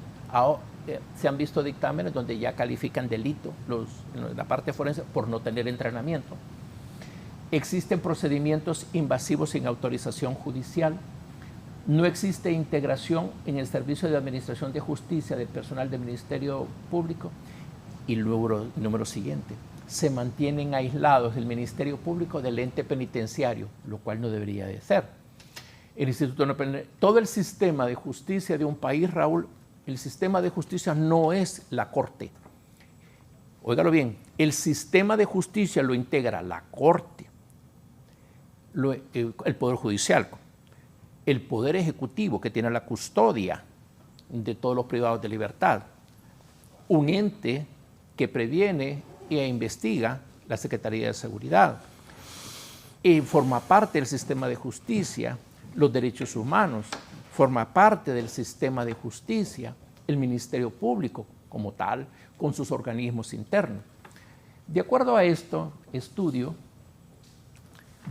Se han visto dictámenes donde ya califican delito la parte forense por no tener entrenamiento. Existen procedimientos invasivos sin autorización judicial. No existe integración en el Servicio de Administración de Justicia del personal del Ministerio Público. Y luego, el número siguiente, se mantienen aislados el Ministerio Público del ente penitenciario, lo cual no debería de ser. El Instituto todo el sistema de justicia de un país, Raúl, el sistema de justicia no es la Corte. Óigalo bien, el sistema de justicia lo integra la Corte, el Poder Judicial, el Poder Ejecutivo, que tiene la custodia de todos los privados de libertad, un ente que previene e investiga la Secretaría de Seguridad. Forma parte del sistema de justicia, los derechos humanos, forma parte del sistema de justicia, el Ministerio Público como tal, con sus organismos internos. De acuerdo a esto estudio,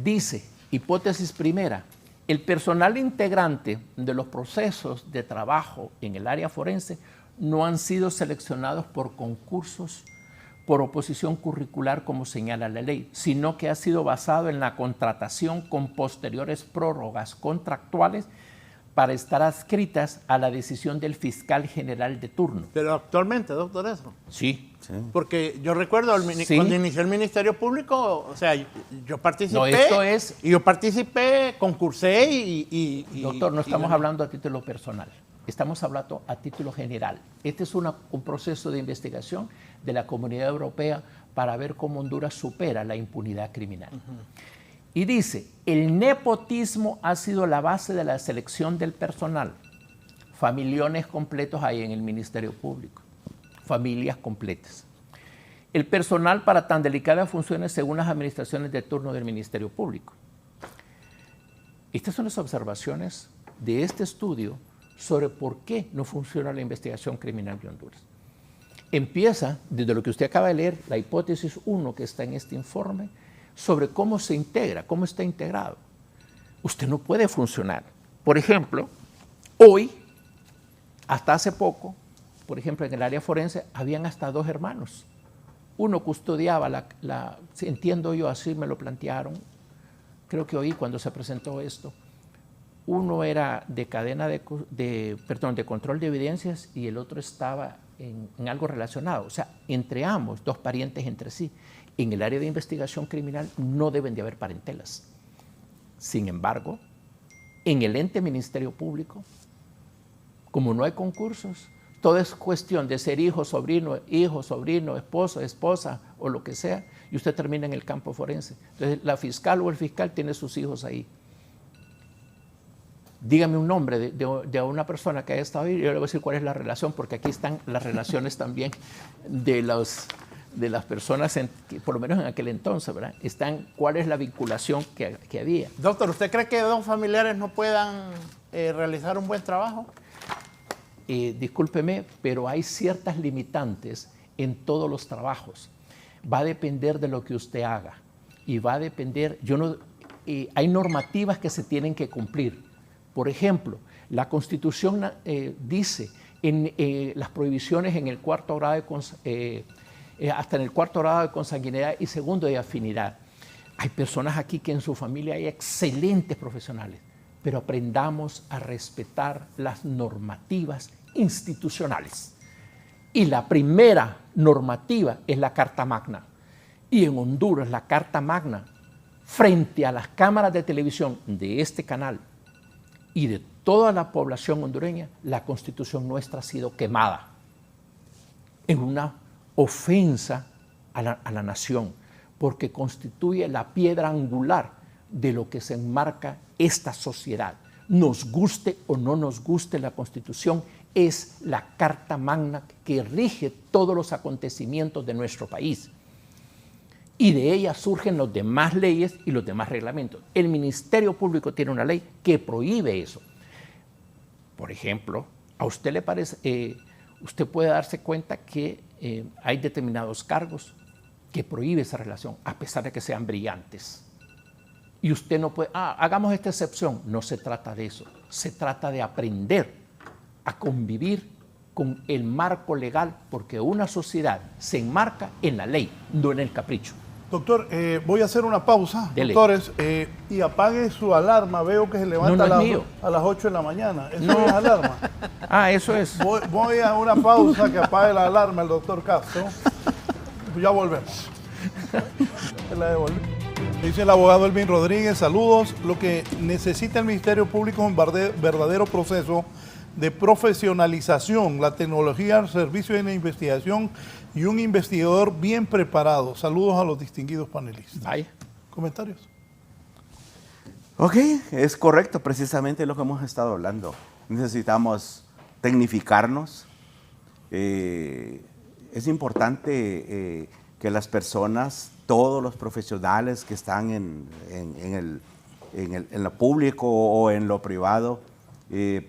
dice, hipótesis primera, el personal integrante de los procesos de trabajo en el área forense no han sido seleccionados por concursos, por oposición curricular como señala la ley, sino que ha sido basado en la contratación con posteriores prórrogas contractuales para estar adscritas a la decisión del fiscal general de turno. Pero actualmente, doctor, eso. Sí. Sí. Porque yo recuerdo cuando inició el Ministerio Público, o sea, yo participé. No, esto es... Y yo participé, concursé y Doctor, no estamos hablando a título personal, estamos hablando a título general. Este es un proceso de investigación de la Comunidad Europea para ver cómo Honduras supera la impunidad criminal. Y dice, el nepotismo ha sido la base de la selección del personal. Familiones completos hay en el Ministerio Público, familias completas. El personal para tan delicadas funciones según las administraciones de turno del Ministerio Público. Estas son las observaciones de este estudio sobre por qué no funciona la investigación criminal de Honduras. Empieza desde lo que usted acaba de leer, la hipótesis 1 que está en este informe, sobre cómo se integra, cómo está integrado. Usted no puede funcionar. Por ejemplo, hoy, hasta hace poco, por ejemplo, en el área forense, habían hasta 2 hermanos. Uno custodiaba entiendo yo, así me lo plantearon, creo que oí cuando se presentó esto. Uno era de cadena de control de evidencias y el otro estaba en algo relacionado. O sea, entre ambos, 2 parientes entre sí. En el área de investigación criminal no deben de haber parentelas. Sin embargo, en el ente Ministerio Público, como no hay concursos, todo es cuestión de ser hijo, sobrino, esposo, esposa o lo que sea, y usted termina en el campo forense. Entonces, la fiscal o el fiscal tiene sus hijos ahí. Dígame un nombre de una persona que haya estado ahí y yo le voy a decir cuál es la relación, porque aquí están las relaciones también de las personas, por lo menos en aquel entonces, ¿verdad? Están cuál es la vinculación que había. Doctor, ¿usted cree que 2 familiares no puedan realizar un buen trabajo? Discúlpeme, pero hay ciertas limitantes en todos los trabajos. Va a depender de lo que usted haga y va a depender, hay normativas que se tienen que cumplir. Por ejemplo, la Constitución dice en las prohibiciones en el 4º grado hasta en el 4º grado de consanguinidad y 2º de afinidad. Hay personas aquí que en su familia hay excelentes profesionales, pero aprendamos a respetar las normativas institucionales. Y la primera normativa es la Carta Magna. Y en Honduras la Carta Magna, frente a las cámaras de televisión de este canal y de toda la población hondureña, la Constitución nuestra ha sido quemada en una ofensa a la nación, porque constituye la piedra angular de lo que se enmarca esta sociedad. Nos guste o no nos guste la Constitución, es la Carta Magna que rige todos los acontecimientos de nuestro país. Y de ella surgen las demás leyes y los demás reglamentos. El Ministerio Público tiene una ley que prohíbe eso. Por ejemplo, a usted le parece, usted puede darse cuenta que hay determinados cargos que prohíbe esa relación, a pesar de que sean brillantes. Y usted no puede, hagamos esta excepción. No se trata de eso. Se trata de aprender a convivir con el marco legal, porque una sociedad se enmarca en la ley, no en el capricho. Doctor, voy a hacer una pausa, Dele. doctores, y apague su alarma. Veo que se levanta No es mío. a las 8 de la mañana. Eso no es alarma. Eso es. Voy a una pausa que apague la alarma el doctor Castro. Ya volvemos. La devolví. Dice el abogado Elvin Rodríguez, saludos. Lo que necesita el Ministerio Público es un verdadero proceso de profesionalización, la tecnología al servicio de la investigación y un investigador bien preparado. Saludos a los distinguidos panelistas. Vaya. ¿Comentarios? Ok, es correcto, precisamente lo que hemos estado hablando. Necesitamos tecnificarnos, es importante que las personas, todos los profesionales que están en lo público o en lo privado,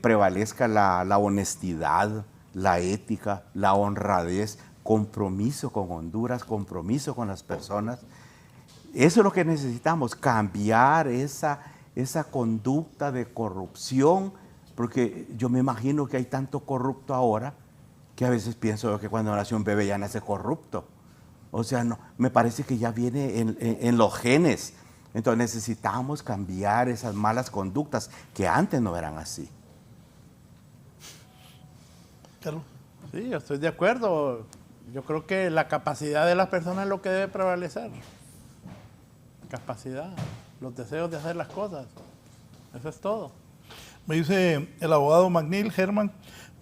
prevalezca la honestidad, la ética, la honradez, compromiso con Honduras, compromiso con las personas. Eso es lo que necesitamos, cambiar esa conducta de corrupción, porque yo me imagino que hay tanto corrupto ahora que a veces pienso que cuando nace un bebé ya nace corrupto. O sea, no, me parece que ya viene en los genes. Entonces necesitamos cambiar esas malas conductas que antes no eran así. Carlos. Sí, yo estoy de acuerdo. Yo creo que la capacidad de las personas es lo que debe prevalecer. Capacidad, los deseos de hacer las cosas. Eso es todo. Me dice el abogado McNeil Herman,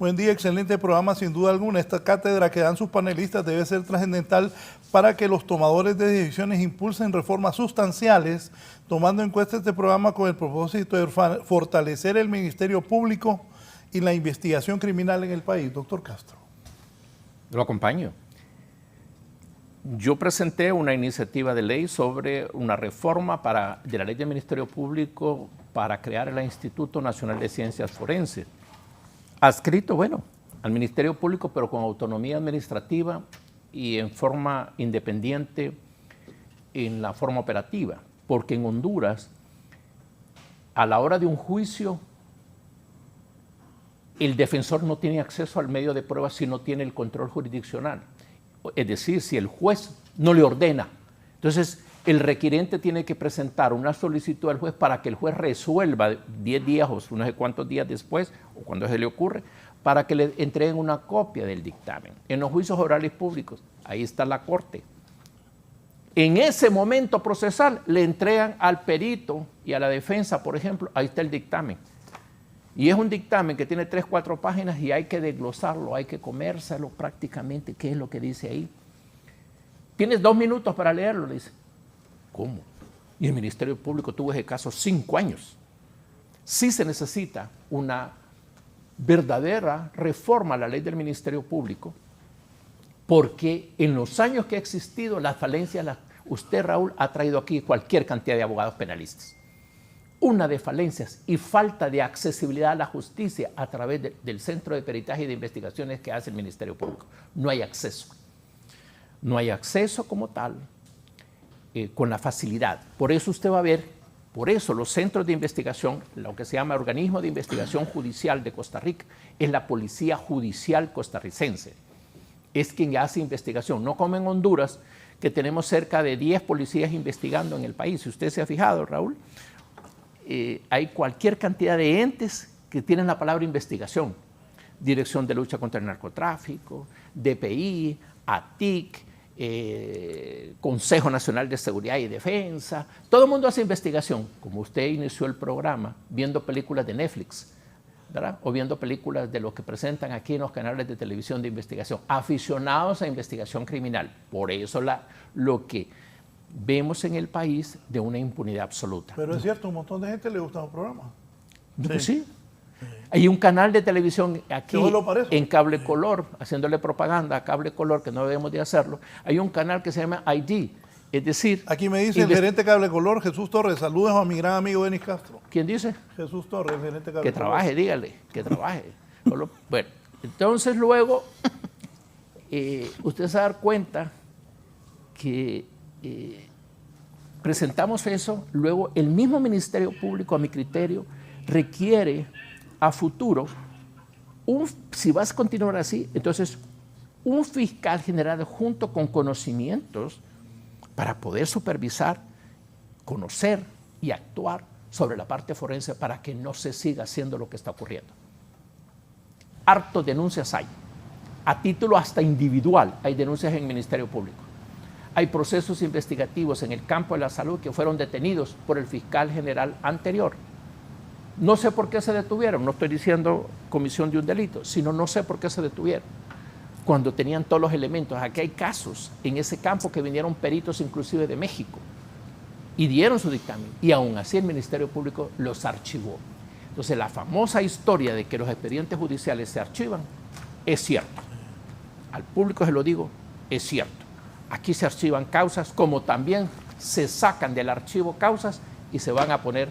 buen día, excelente programa, sin duda alguna. Esta cátedra que dan sus panelistas debe ser trascendental para que los tomadores de decisiones impulsen reformas sustanciales, tomando en cuenta este programa con el propósito de fortalecer el Ministerio Público y la investigación criminal en el país. Doctor Castro. Lo acompaño. Yo presenté una iniciativa de ley sobre una reforma de la ley del Ministerio Público para crear el Instituto Nacional de Ciencias Forenses, adscrito, bueno, al Ministerio Público, pero con autonomía administrativa y en forma independiente en la forma operativa, porque en Honduras, a la hora de un juicio, el defensor no tiene acceso al medio de prueba si no tiene el control jurisdiccional. Es decir, si el juez no le ordena. Entonces, el requirente tiene que presentar una solicitud al juez para que el juez resuelva 10 días o no sé cuántos días después, o cuando se le ocurre, para que le entreguen una copia del dictamen. En los juicios orales públicos, ahí está la corte. En ese momento procesal le entregan al perito y a la defensa, por ejemplo, ahí está el dictamen. Y es un dictamen que tiene 3 o 4 páginas y hay que desglosarlo, hay que comérselo prácticamente, qué es lo que dice ahí. Tienes 2 minutos para leerlo, le dice. ¿Cómo? Y el Ministerio Público tuvo ese caso 5 años. Sí se necesita una verdadera reforma a la ley del Ministerio Público, porque en los años que ha existido las falencias, usted, Raúl, ha traído aquí cualquier cantidad de abogados penalistas. Una de falencias y falta de accesibilidad a la justicia a través del Centro de Peritaje y de Investigaciones que hace el Ministerio Público. No hay acceso. No hay acceso como tal, con la facilidad. Por eso usted va a ver, por eso los centros de investigación, lo que se llama Organismo de Investigación Judicial de Costa Rica, es la Policía Judicial Costarricense. Es quien hace investigación, no como en Honduras, que tenemos cerca de 10 policías investigando en el país. Si usted se ha fijado, Raúl, hay cualquier cantidad de entes que tienen la palabra investigación. Dirección de Lucha contra el Narcotráfico, DPI, ATIC, Consejo Nacional de Seguridad y Defensa. Todo el mundo hace investigación. Como usted inició el programa viendo películas de Netflix, ¿verdad? O viendo películas de lo que presentan aquí en los canales de televisión de investigación. Aficionados a investigación criminal. Por eso lo que vemos en el país de una impunidad absoluta. Pero es cierto, un montón de gente le gustan los programas. Sí. Hay un canal de televisión aquí en Cable Color, haciéndole propaganda a Cable Color, que no debemos de hacerlo. Hay un canal que se llama ID, es decir... Aquí me dice el gerente Cable Color, Jesús Torres. Saludos a mi gran amigo Denis Castro. ¿Quién dice? Jesús Torres, gerente Cable Color. Que trabaje, dígale, que trabaje. Bueno, entonces luego, usted se va a dar cuenta que... presentamos eso, luego el mismo Ministerio Público, a mi criterio, requiere a futuro, si vas a continuar así, entonces un fiscal general junto con conocimientos para poder supervisar, conocer y actuar sobre la parte forense para que no se siga haciendo lo que está ocurriendo. Hartos denuncias hay, a título hasta individual hay denuncias en el Ministerio Público. Hay procesos investigativos en el campo de la salud que fueron detenidos por el fiscal general anterior. No sé por qué se detuvieron, no estoy diciendo comisión de un delito, sino no sé por qué se detuvieron, cuando tenían todos los elementos. Aquí hay casos en ese campo que vinieron peritos inclusive de México y dieron su dictamen, y aún así el Ministerio Público los archivó. Entonces la famosa historia de que los expedientes judiciales se archivan es cierto. al público se lo digo, es cierto. Aquí se archivan causas, como también se sacan del archivo causas y se van a poner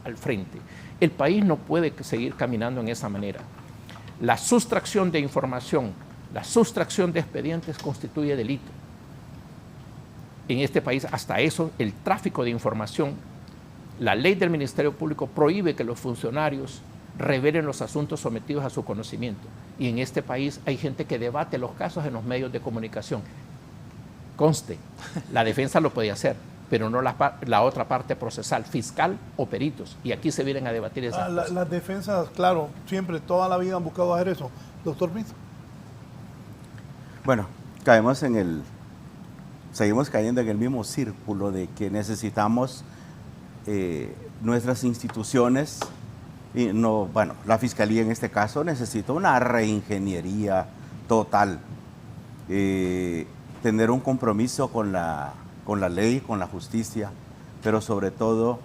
al frente. El país no puede seguir caminando en esa manera. La sustracción de información, la sustracción de expedientes constituye delito. En este país, hasta eso, el tráfico de información, la ley del Ministerio Público prohíbe que los funcionarios revelen los asuntos sometidos a su conocimiento. Y en este país hay gente que debate los casos en los medios de comunicación. Conste, la defensa lo puede hacer, pero no la otra parte procesal, fiscal o peritos. Y aquí se vienen a debatir esas cosas. Las defensas, claro, siempre, toda la vida han buscado hacer eso. Doctor Pinto. Bueno, seguimos cayendo en el mismo círculo de que necesitamos nuestras instituciones, y no, bueno, la Fiscalía en este caso necesita una reingeniería total, tener un compromiso con la ley, con la justicia, pero sobre todo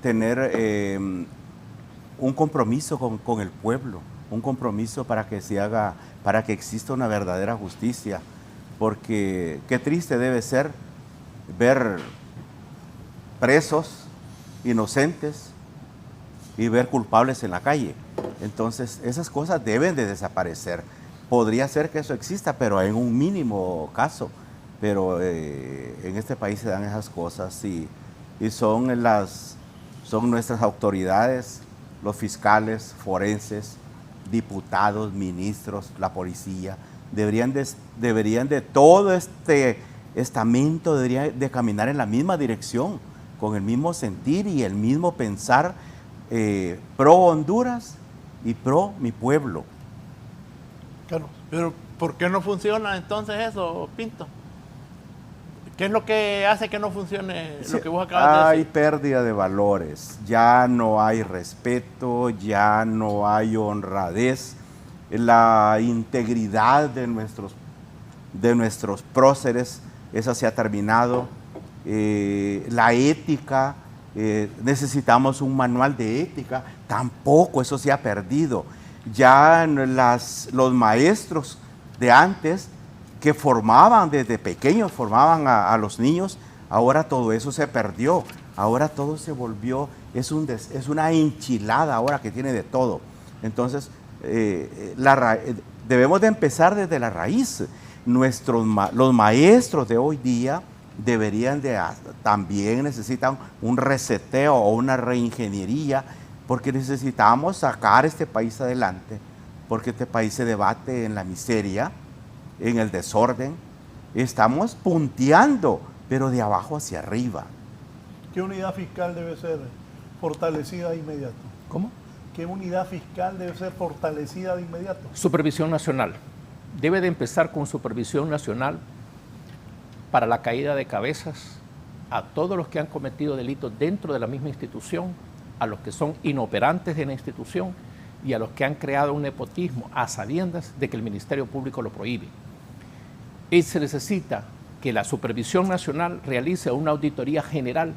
tener un compromiso con el pueblo, un compromiso para que exista una verdadera justicia, porque qué triste debe ser ver presos inocentes y ver culpables en la calle. Entonces, esas cosas deben de desaparecer. Podría ser que eso exista, pero en un mínimo caso. Pero en este país se dan esas cosas y son nuestras autoridades, los fiscales, forenses, diputados, ministros, la policía, deberían de todo este estamento debería de caminar en la misma dirección, con el mismo sentir y el mismo pensar pro Honduras y pro mi pueblo. Claro. Pero ¿por qué no funciona entonces eso, Pinto? ¿Qué es lo que hace que no funcione lo que vos acabas de decir? Hay pérdida de valores, ya no hay respeto, ya no hay honradez, la integridad de nuestros próceres, esa se ha terminado, la ética, necesitamos un manual de ética, tampoco, eso se ha perdido. Ya los maestros de antes que formaban desde pequeños, formaban a los niños, ahora todo eso se perdió, ahora todo se volvió, es una enchilada ahora que tiene de todo. Entonces, debemos de empezar desde la raíz. Los maestros de hoy día también necesitan un reseteo o una reingeniería, porque necesitamos sacar este país adelante, porque este país se debate en la miseria, en el desorden. Estamos punteando, pero de abajo hacia arriba. ¿Qué unidad fiscal debe ser fortalecida de inmediato? ¿Cómo? ¿Qué unidad fiscal debe ser fortalecida de inmediato? Supervisión nacional. Debe de empezar con supervisión nacional para la caída de cabezas a todos los que han cometido delitos dentro de la misma institución, a los que son inoperantes de la institución y a los que han creado un nepotismo a sabiendas de que el Ministerio Público lo prohíbe. Y se necesita que la Supervisión Nacional realice una auditoría general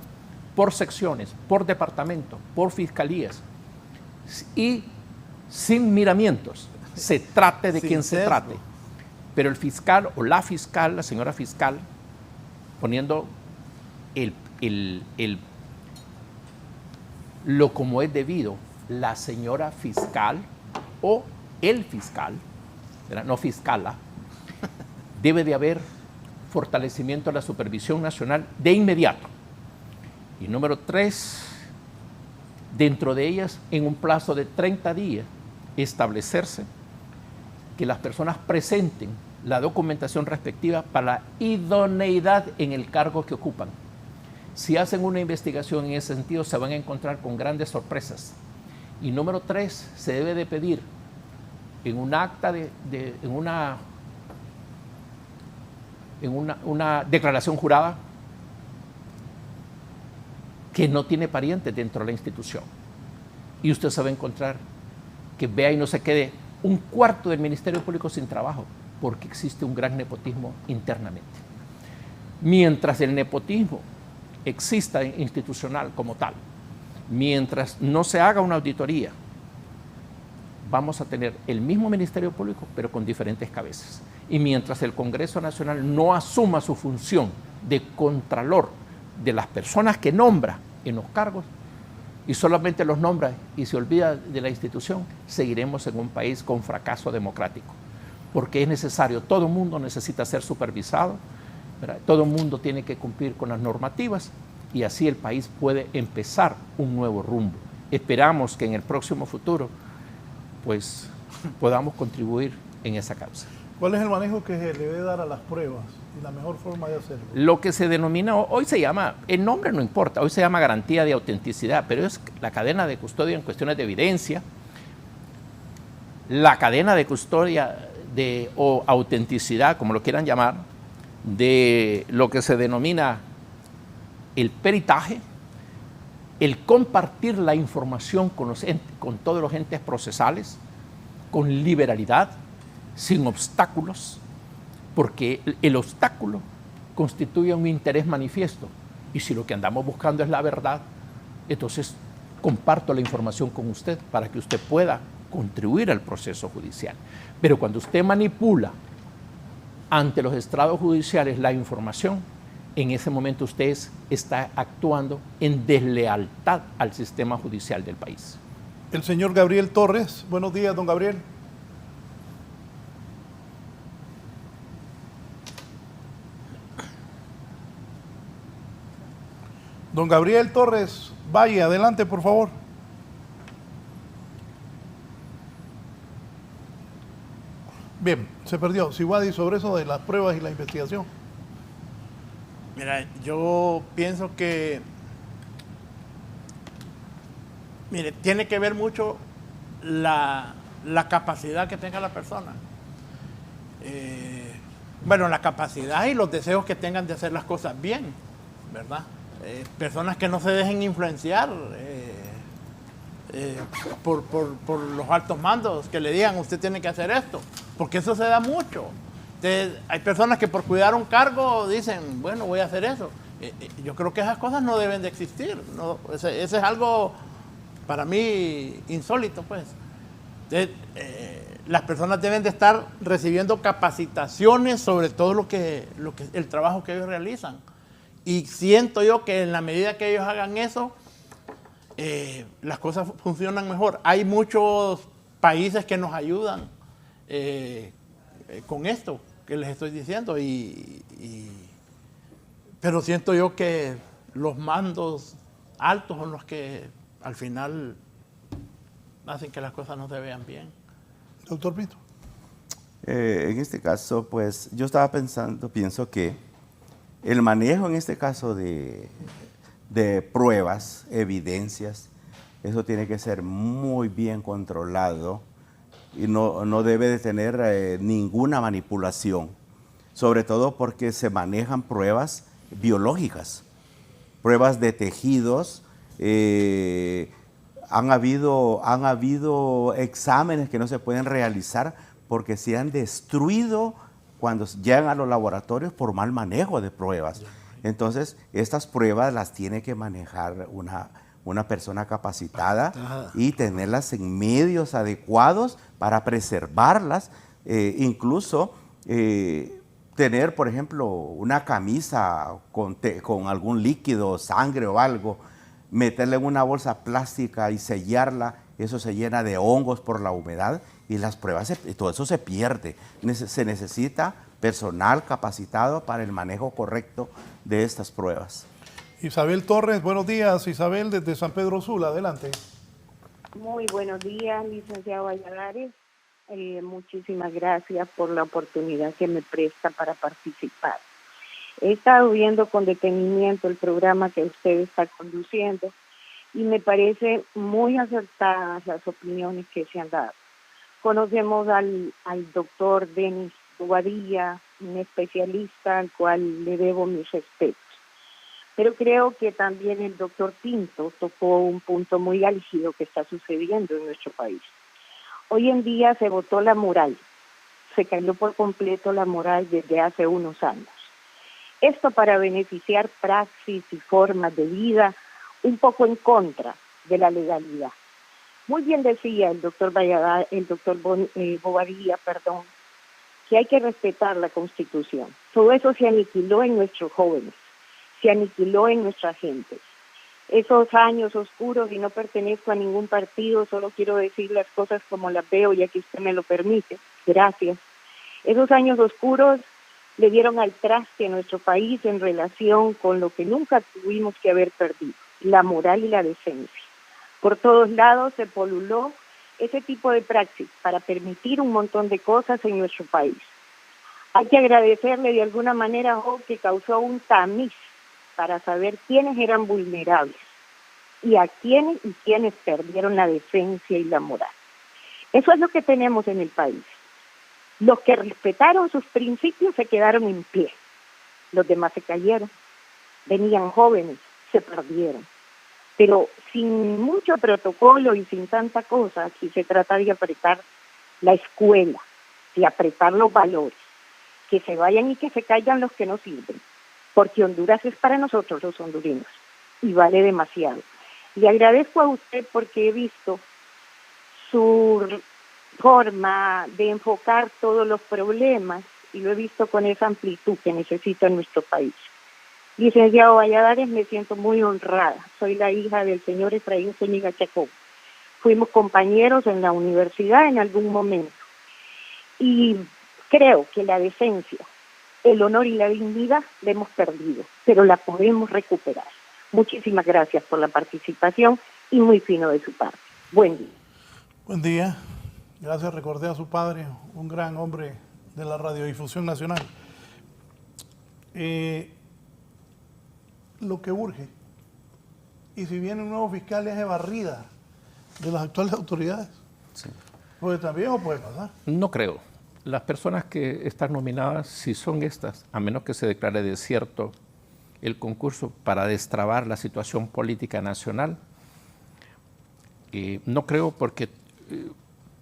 por secciones, por departamento, por fiscalías y sin miramientos, se trate de quien se trate. Pero el fiscal o la fiscal, la señora fiscal, poniendo lo como es debido, la señora fiscal o el fiscal, ¿verdad? No fiscala, debe de haber fortalecimiento de la supervisión nacional de inmediato. Y número 3, dentro de ellas, en un plazo de 30 días, establecerse que las personas presenten la documentación respectiva para la idoneidad en el cargo que ocupan. Si hacen una investigación en ese sentido, se van a encontrar con grandes sorpresas. Y número 3, se debe de pedir en un acta en una declaración jurada que no tiene parientes dentro de la institución. Y usted se va a encontrar que vea y no se quede un cuarto del Ministerio Público sin trabajo, porque existe un gran nepotismo internamente. Mientras el nepotismo exista institucional como tal, mientras no se haga una auditoría vamos a tener el mismo Ministerio Público, pero con diferentes cabezas. Y mientras el Congreso Nacional no asuma su función de contralor de las personas que nombra en los cargos, y solamente los nombra y se olvida de la institución, seguiremos en un país con fracaso democrático. Porque es necesario, todo el mundo necesita ser supervisado, ¿verdad? Todo el mundo tiene que cumplir con las normativas y así el país puede empezar un nuevo rumbo. Esperamos que en el próximo futuro pues podamos contribuir en esa causa. ¿Cuál es el manejo que se le debe dar a las pruebas y la mejor forma de hacerlo? Lo que se denomina, hoy se llama, el nombre no importa, hoy se llama garantía de autenticidad, pero es la cadena de custodia en cuestiones de evidencia, la cadena de custodia o autenticidad, como lo quieran llamar, de lo que se denomina el peritaje, el compartir la información con todos los entes procesales, con liberalidad, sin obstáculos, porque el obstáculo constituye un interés manifiesto. Y si lo que andamos buscando es la verdad, entonces comparto la información con usted para que usted pueda contribuir al proceso judicial. Pero cuando usted manipula ante los estrados judiciales la información, en ese momento usted está actuando en deslealtad al sistema judicial del país. El señor Gabriel Torres. Buenos días, don Gabriel. Don Gabriel Torres, vaya, adelante, por favor. Bien, se perdió. Siwadi, sobre eso de las pruebas y la investigación. Mira, yo pienso que, mire, tiene que ver mucho la capacidad que tenga la persona. Bueno, la capacidad y los deseos que tengan de hacer las cosas bien, ¿verdad? Personas que no se dejen influenciar por los altos mandos, que le digan, usted tiene que hacer esto, porque eso se da mucho. Hay personas que por cuidar un cargo dicen, bueno, voy a hacer eso. Yo creo que esas cosas no deben de existir. ¿No? Ese es algo, para mí, insólito, pues. Las personas deben de estar recibiendo capacitaciones sobre todo el trabajo que ellos realizan. Y siento yo que en la medida que ellos hagan eso, las cosas funcionan mejor. Hay muchos países que nos ayudan con esto que les estoy diciendo, pero siento yo que los mandos altos son los que al final hacen que las cosas no se vean bien. Doctor Pinto. En este caso, pues yo estaba pienso que el manejo en este caso de pruebas, evidencias, eso tiene que ser muy bien controlado y no debe de tener ninguna manipulación, sobre todo porque se manejan pruebas biológicas, pruebas de tejidos. Han habido exámenes que no se pueden realizar porque se han destruido cuando llegan a los laboratorios por mal manejo de pruebas. Entonces, estas pruebas las tiene que manejar una persona capacitada y tenerlas en medios adecuados para preservarlas, incluso tener, por ejemplo, una camisa con algún líquido, sangre o algo, meterla en una bolsa plástica y sellarla, eso se llena de hongos por la humedad y las pruebas, todo eso se pierde. Se necesita personal capacitado para el manejo correcto de estas pruebas. Isabel Torres, buenos días. Isabel, desde San Pedro Sula, adelante. Muy buenos días, licenciado Valladares. Muchísimas gracias por la oportunidad que me presta para participar. He estado viendo con detenimiento el programa que usted está conduciendo y me parece muy acertadas las opiniones que se han dado. Conocemos al doctor Denis Bobadilla, un especialista al cual le debo mis respetos. Pero creo que también el doctor Pinto tocó un punto muy álgido que está sucediendo en nuestro país. Hoy en día se botó la moral, se cayó por completo la moral desde hace unos años. Esto para beneficiar praxis y formas de vida un poco en contra de la legalidad. Muy bien decía el doctor Bobadilla, que hay que respetar la Constitución. Todo eso se aniquiló en nuestros jóvenes, se aniquiló en nuestra gente. Esos años oscuros, y no pertenezco a ningún partido, solo quiero decir las cosas como las veo, ya que usted me lo permite. Gracias. Esos años oscuros le dieron al traste a nuestro país en relación con lo que nunca tuvimos que haber perdido, la moral y la decencia. Por todos lados se poluló ese tipo de praxis para permitir un montón de cosas en nuestro país. Hay que agradecerle de alguna manera a Job, que causó un tamiz para saber quiénes eran vulnerables y a quiénes perdieron la decencia y la moral. Eso es lo que tenemos en el país. Los que respetaron sus principios se quedaron en pie. Los demás se cayeron. Venían jóvenes, se perdieron. Pero sin mucho protocolo y sin tanta cosa, aquí se trata de apretar la escuela, de apretar los valores, que se vayan y que se caigan los que no sirven, porque Honduras es para nosotros los hondureños y vale demasiado. Le agradezco a usted porque he visto su forma de enfocar todos los problemas y lo he visto con esa amplitud que necesita nuestro país. Licenciado Valladares, me siento muy honrada. Soy la hija del señor Efraín Zúñiga Chacón. Fuimos compañeros en la universidad en algún momento. Y creo que la decencia, el honor y la dignidad la hemos perdido, pero la podemos recuperar. Muchísimas gracias por la participación y muy fino de su parte. Buen día. Buen día. Gracias, recordé a su padre, un gran hombre de la radiodifusión nacional. Lo que urge, y si viene un nuevo fiscal, es de barrida de las actuales autoridades. Sí. Porque también o puede pasar. No creo. Las personas que están nominadas, si son estas, a menos que se declare desierto el concurso para destrabar la situación política nacional, no creo, porque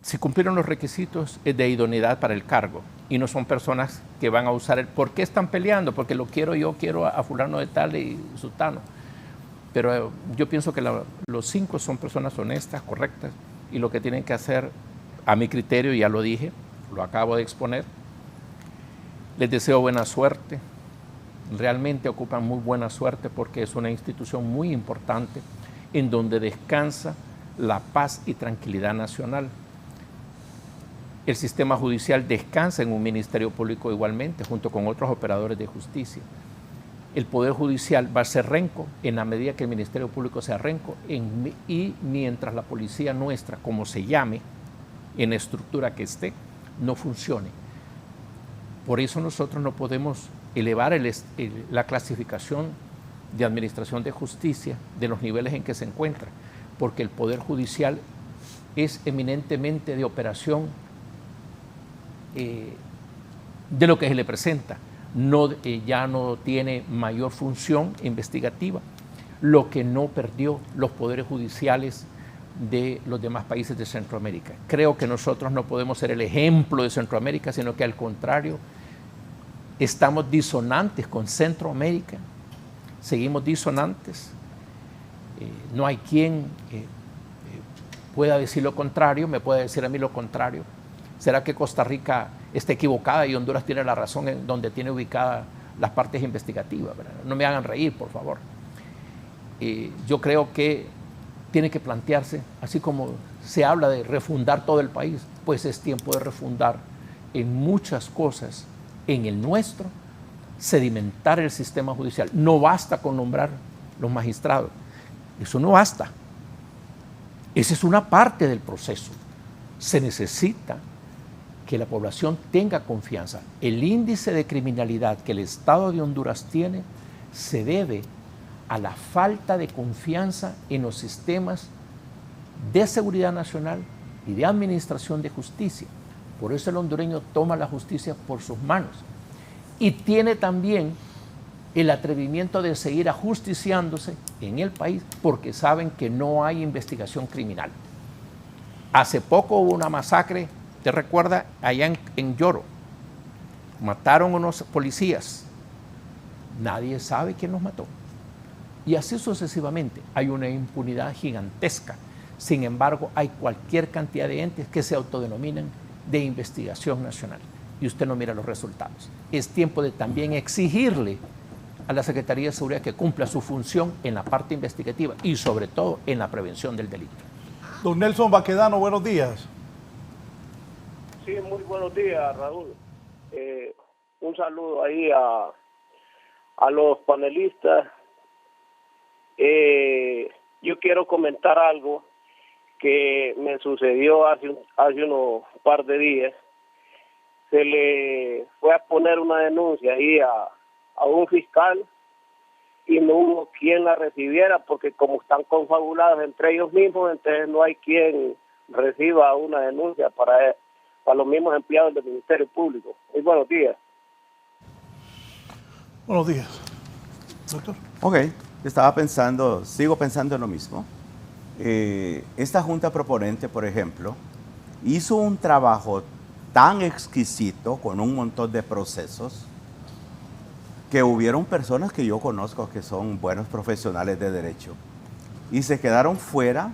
si cumplieron los requisitos de idoneidad para el cargo y no son personas que van a usar el ¿por qué están peleando? Porque lo quiero yo, quiero a fulano de tal y sutano. Pero yo pienso que los 5 son personas honestas, correctas, y lo que tienen que hacer, a mi criterio, ya lo dije, lo acabo de exponer. Les deseo buena suerte. Realmente ocupan muy buena suerte porque es una institución muy importante en donde descansa la paz y tranquilidad nacional. El sistema judicial descansa en un ministerio público igualmente, junto con otros operadores de justicia. El Poder Judicial va a ser renco en la medida que el Ministerio Público sea renco y mientras la policía nuestra, como se llame, en la estructura que esté, no funcione. Por eso nosotros no podemos elevar la clasificación de administración de justicia de los niveles en que se encuentra, porque el Poder Judicial es eminentemente de operación de lo que se le presenta. Ya no tiene mayor función investigativa, lo que no perdió los poderes judiciales de los demás países de Centroamérica. Creo que nosotros no podemos ser el ejemplo de Centroamérica, sino que al contrario, estamos disonantes con Centroamérica, seguimos disonantes. No hay quien pueda decir lo contrario, me puede decir a mí lo contrario. ¿Será que Costa Rica está equivocada y Honduras tiene la razón en donde tiene ubicadas las partes investigativas? ¿Verdad? No me hagan reír, por favor. Yo creo que tiene que plantearse, así como se habla de refundar todo el país, pues es tiempo de refundar en muchas cosas, en el nuestro, sedimentar el sistema judicial. No basta con nombrar los magistrados, eso no basta. Esa es una parte del proceso. Se necesita que la población tenga confianza. El índice de criminalidad que el Estado de Honduras tiene se debe a la falta de confianza en los sistemas de seguridad nacional y de administración de justicia. Por eso el hondureño toma la justicia por sus manos. Y tiene también el atrevimiento de seguir ajusticiándose en el país porque saben que no hay investigación criminal. Hace poco hubo una masacre, ¿te recuerda? Allá en Yoro. Mataron a unos policías. Nadie sabe quién los mató. Y así sucesivamente. Hay una impunidad gigantesca. Sin embargo, hay cualquier cantidad de entes que se autodenominan de investigación nacional y usted no mira los resultados. Es tiempo de también exigirle a la Secretaría de Seguridad que cumpla su función en la parte investigativa y sobre todo en la prevención del delito. Don Nelson Baquedano, buenos días. Sí, muy buenos días, Raúl. Un saludo ahí a los panelistas. Yo quiero comentar algo que me sucedió hace unos par de días. Se le fue a poner una denuncia ahí a un fiscal y no hubo quien la recibiera porque como están confabulados entre ellos mismos, entonces no hay quien reciba una denuncia para los mismos empleados del Ministerio Público. Muy buenos días. Buenos días, doctor. Ok, sigo pensando en lo mismo. Esta Junta Proponente, por ejemplo, hizo un trabajo tan exquisito con un montón de procesos que hubieron personas que yo conozco que son buenos profesionales de derecho y se quedaron fuera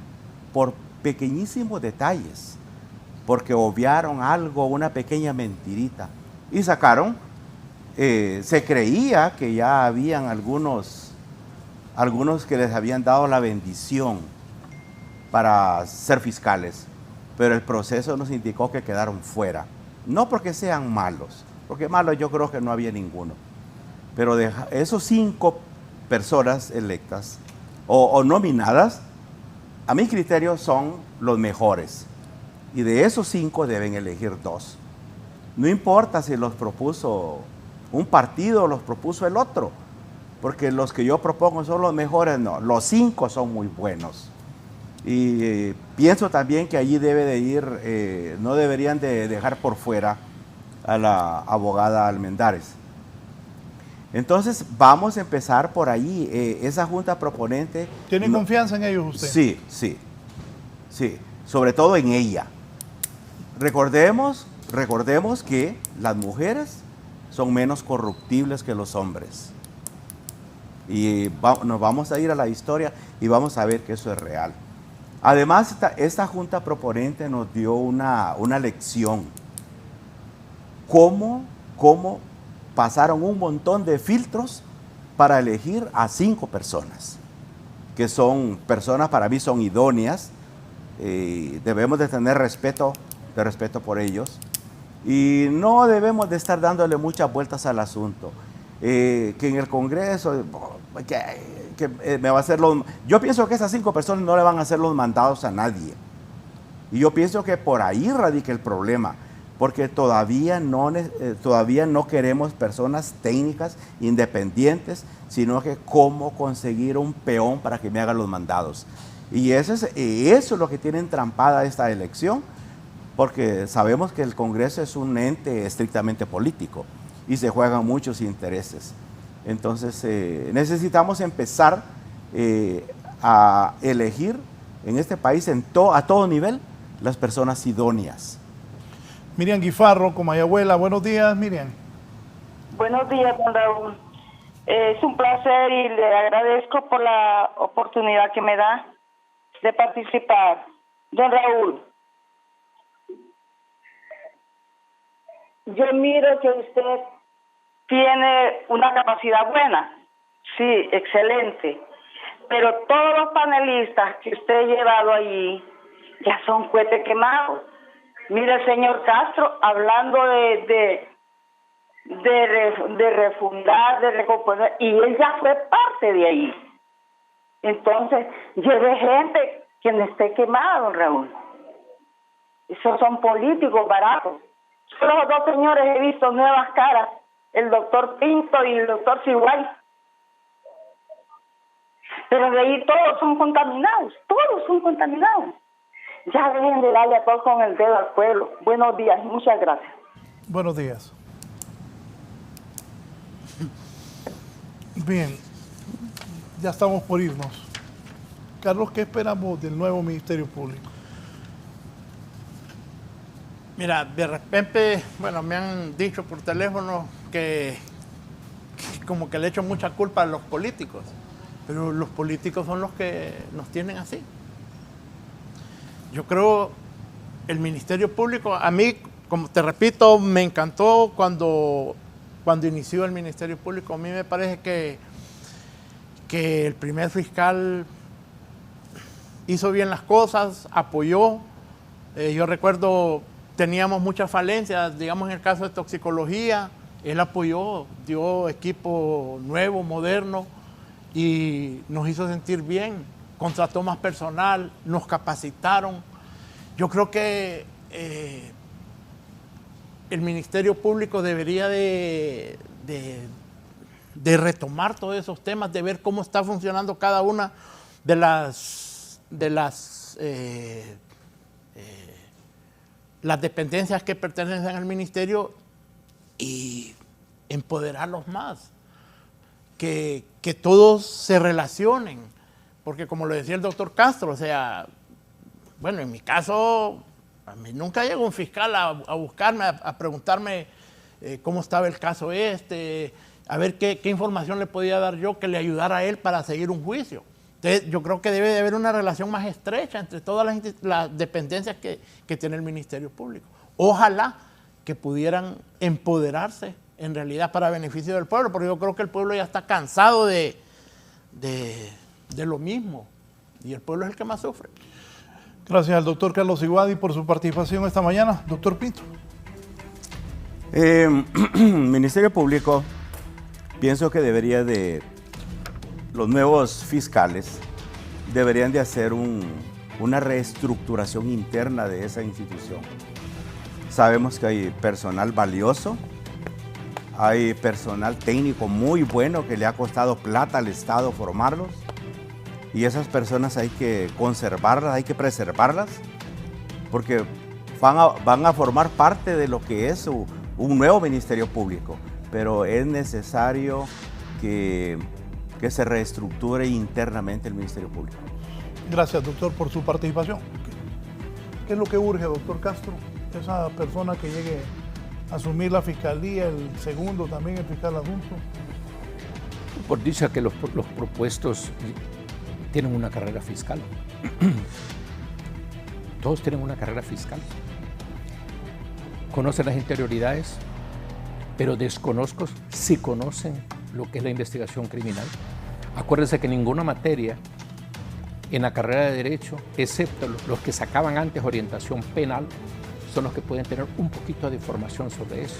por pequeñísimos detalles, porque obviaron algo, una pequeña mentirita y sacaron, se creía que ya habían algunos que les habían dado la bendición para ser fiscales, pero el proceso nos indicó que quedaron fuera. No porque sean malos, porque malos yo creo que no había ninguno, pero de esos 5 personas electas o nominadas, a mi criterio son los mejores, y de esos 5 deben elegir 2. No importa si los propuso un partido o los propuso el otro, porque los que yo propongo son los mejores, no, los 5 son muy buenos. Y pienso también que allí debe de ir, no deberían de dejar por fuera a la abogada Almendares. Entonces vamos a empezar por ahí, esa Junta Proponente. ¿Tiene confianza en ellos usted? Sí, sobre todo en ella. Recordemos que las mujeres son menos corruptibles que los hombres. Y nos vamos a ir a la historia y vamos a ver que eso es real. Además, esta Junta Proponente nos dio una lección. ¿Cómo pasaron un montón de filtros para elegir a 5 personas? Que son personas, para mí son idóneas. Debemos de tener respeto por ellos. Y no debemos de estar dándole muchas vueltas al asunto. Que en el Congreso... me va a hacer yo pienso que esas 5 personas no le van a hacer los mandados a nadie. Y yo pienso que por ahí radica el problema, porque todavía no queremos personas técnicas independientes, sino que cómo conseguir un peón para que me haga los mandados. Y eso es lo que tiene entrampada esta elección, porque sabemos que el Congreso es un ente estrictamente político y se juegan muchos intereses. Entonces necesitamos empezar a elegir en este país a todo nivel las personas idóneas. Miriam Guifarro, Comayagüela, buenos días, Miriam. Buenos días, don Raúl. Es un placer y le agradezco por la oportunidad que me da de participar. Don Raúl, yo miro que usted tiene una capacidad buena, sí, excelente, pero todos los panelistas que usted ha llevado allí ya son cohetes quemados. Mire, el señor Castro, hablando de refundar, de recomponer, y él ya fue parte de ahí. Entonces, lleve gente que no esté quemada, don Raúl. Esos son políticos baratos. Solo los 2 señores he visto nuevas caras, el doctor Pinto y el doctor Ciguay. Pero de ahí todos son contaminados. Ya dejen de darle a todos con el dedo al pueblo. Buenos días, muchas gracias. Buenos días. Bien, ya estamos por irnos. Carlos, ¿qué esperamos del nuevo Ministerio Público? Mira, de repente, bueno, me han dicho por teléfono que como que le echo mucha culpa a los políticos, pero los políticos son los que nos tienen así. yo creo el Ministerio Público, a mí, como te repito, me encantó cuando inició el Ministerio Público. A mí me parece que el primer fiscal hizo bien las cosas, apoyó. Yo recuerdo, teníamos muchas falencias, digamos en el caso de toxicología, él apoyó, dio equipo nuevo, moderno, y nos hizo sentir bien, contrató más personal, nos capacitaron. Yo creo que el Ministerio Público debería de retomar todos esos temas, de ver cómo está funcionando cada una de las dependencias que pertenecen al ministerio y empoderarlos más, que todos se relacionen, porque como lo decía el doctor Castro, o sea, bueno, en mi caso, a mí nunca llegó un fiscal a buscarme, a preguntarme cómo estaba el caso a ver qué información le podía dar yo que le ayudara a él para seguir un juicio. Entonces, yo creo que debe de haber una relación más estrecha entre todas las dependencias que tiene el Ministerio Público. Ojalá que pudieran empoderarse en realidad para beneficio del pueblo, porque yo creo que el pueblo ya está cansado de lo mismo y el pueblo es el que más sufre. Gracias al doctor Carlos Iguadi por su participación esta mañana. Doctor Pinto. Ministerio Público, pienso que los nuevos fiscales deberían de hacer una reestructuración interna de esa institución. Sabemos que hay personal valioso, hay personal técnico muy bueno que le ha costado plata al Estado formarlos, y esas personas hay que conservarlas, hay que preservarlas, porque van a formar parte de lo que es un nuevo Ministerio Público, pero es necesario que se reestructure internamente el Ministerio Público. Gracias, doctor, por su participación. ¿Qué es lo que urge, doctor Castro? Esa persona que llegue a asumir la fiscalía, el segundo también, el fiscal adjunto. Por dicha que los propuestos tienen una carrera fiscal. Todos tienen una carrera fiscal. Conocen las interioridades, pero desconozco si conocen lo que es la investigación criminal. Acuérdense que ninguna materia en la carrera de Derecho, excepto los que sacaban antes orientación penal, son los que pueden tener un poquito de información sobre eso.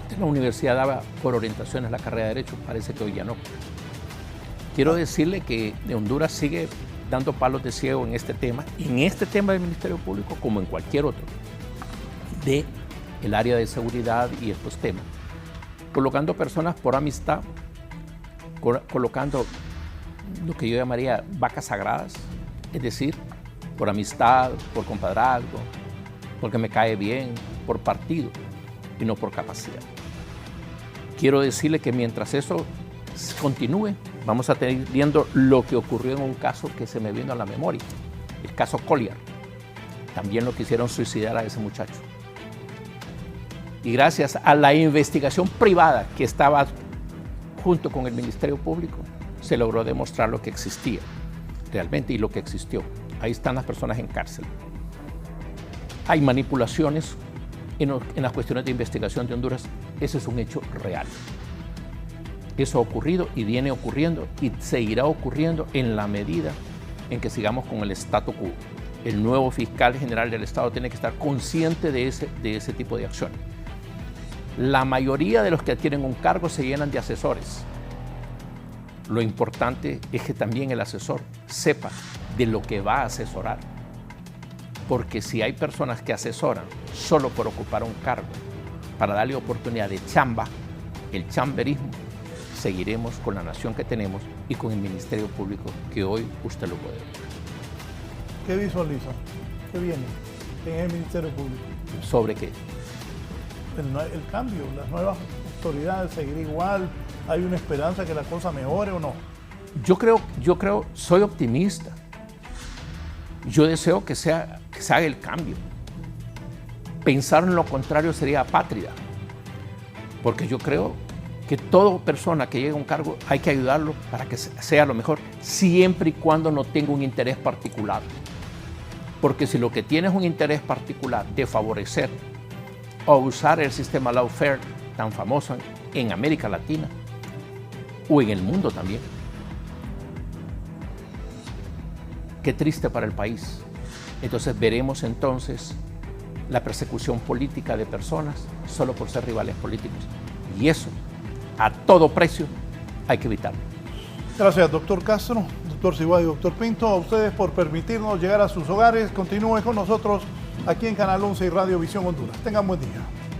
Antes la universidad daba por orientaciones la carrera de Derecho, parece que hoy ya no. Quiero decirle que Honduras sigue dando palos de ciego en este tema del Ministerio Público, como en cualquier otro, de el área de seguridad y estos temas, colocando personas por amistad, colocando lo que yo llamaría vacas sagradas, es decir, por amistad, por compadrazgo, porque me cae bien, por partido y no por capacidad. Quiero decirle que mientras eso continúe, vamos a tener viendo lo que ocurrió en un caso que se me vino a la memoria, el caso Collier. También lo quisieron suicidar a ese muchacho. Y gracias a la investigación privada que estaba junto con el Ministerio Público, se logró demostrar lo que existía realmente y lo que existió. Ahí están las personas en cárcel. Hay manipulaciones en las cuestiones de investigación de Honduras. Ese es un hecho real. Eso ha ocurrido y viene ocurriendo y seguirá ocurriendo en la medida en que sigamos con el statu quo. El nuevo fiscal general del Estado tiene que estar consciente de ese tipo de acciones. La mayoría de los que adquieren un cargo se llenan de asesores. Lo importante es que también el asesor sepa de lo que va a asesorar. Porque si hay personas que asesoran solo por ocupar un cargo, para darle oportunidad de chamba, el chamberismo, seguiremos con la nación que tenemos y con el Ministerio Público que hoy usted lo puede ver. ¿Qué visualiza? ¿Qué viene en el Ministerio Público? ¿Sobre qué? El cambio, las nuevas autoridades, seguir igual. ¿Hay una esperanza que la cosa mejore o no? Yo creo, soy optimista. Yo deseo que se haga el cambio. Pensar en lo contrario sería apátrida. Porque yo creo que toda persona que llegue a un cargo hay que ayudarlo para que sea lo mejor, siempre y cuando no tenga un interés particular. Porque si lo que tienes es un interés particular de favorecer o usar el sistema lawfare tan famoso en América Latina o en el mundo también, qué triste para el país. Entonces veremos entonces la persecución política de personas solo por ser rivales políticos. Y eso, a todo precio, hay que evitarlo. Gracias, doctor Castro, doctor Ciguay y doctor Pinto, a ustedes por permitirnos llegar a sus hogares. Continúen con nosotros aquí en Canal 11 y Radio Visión Honduras. Tengan buen día.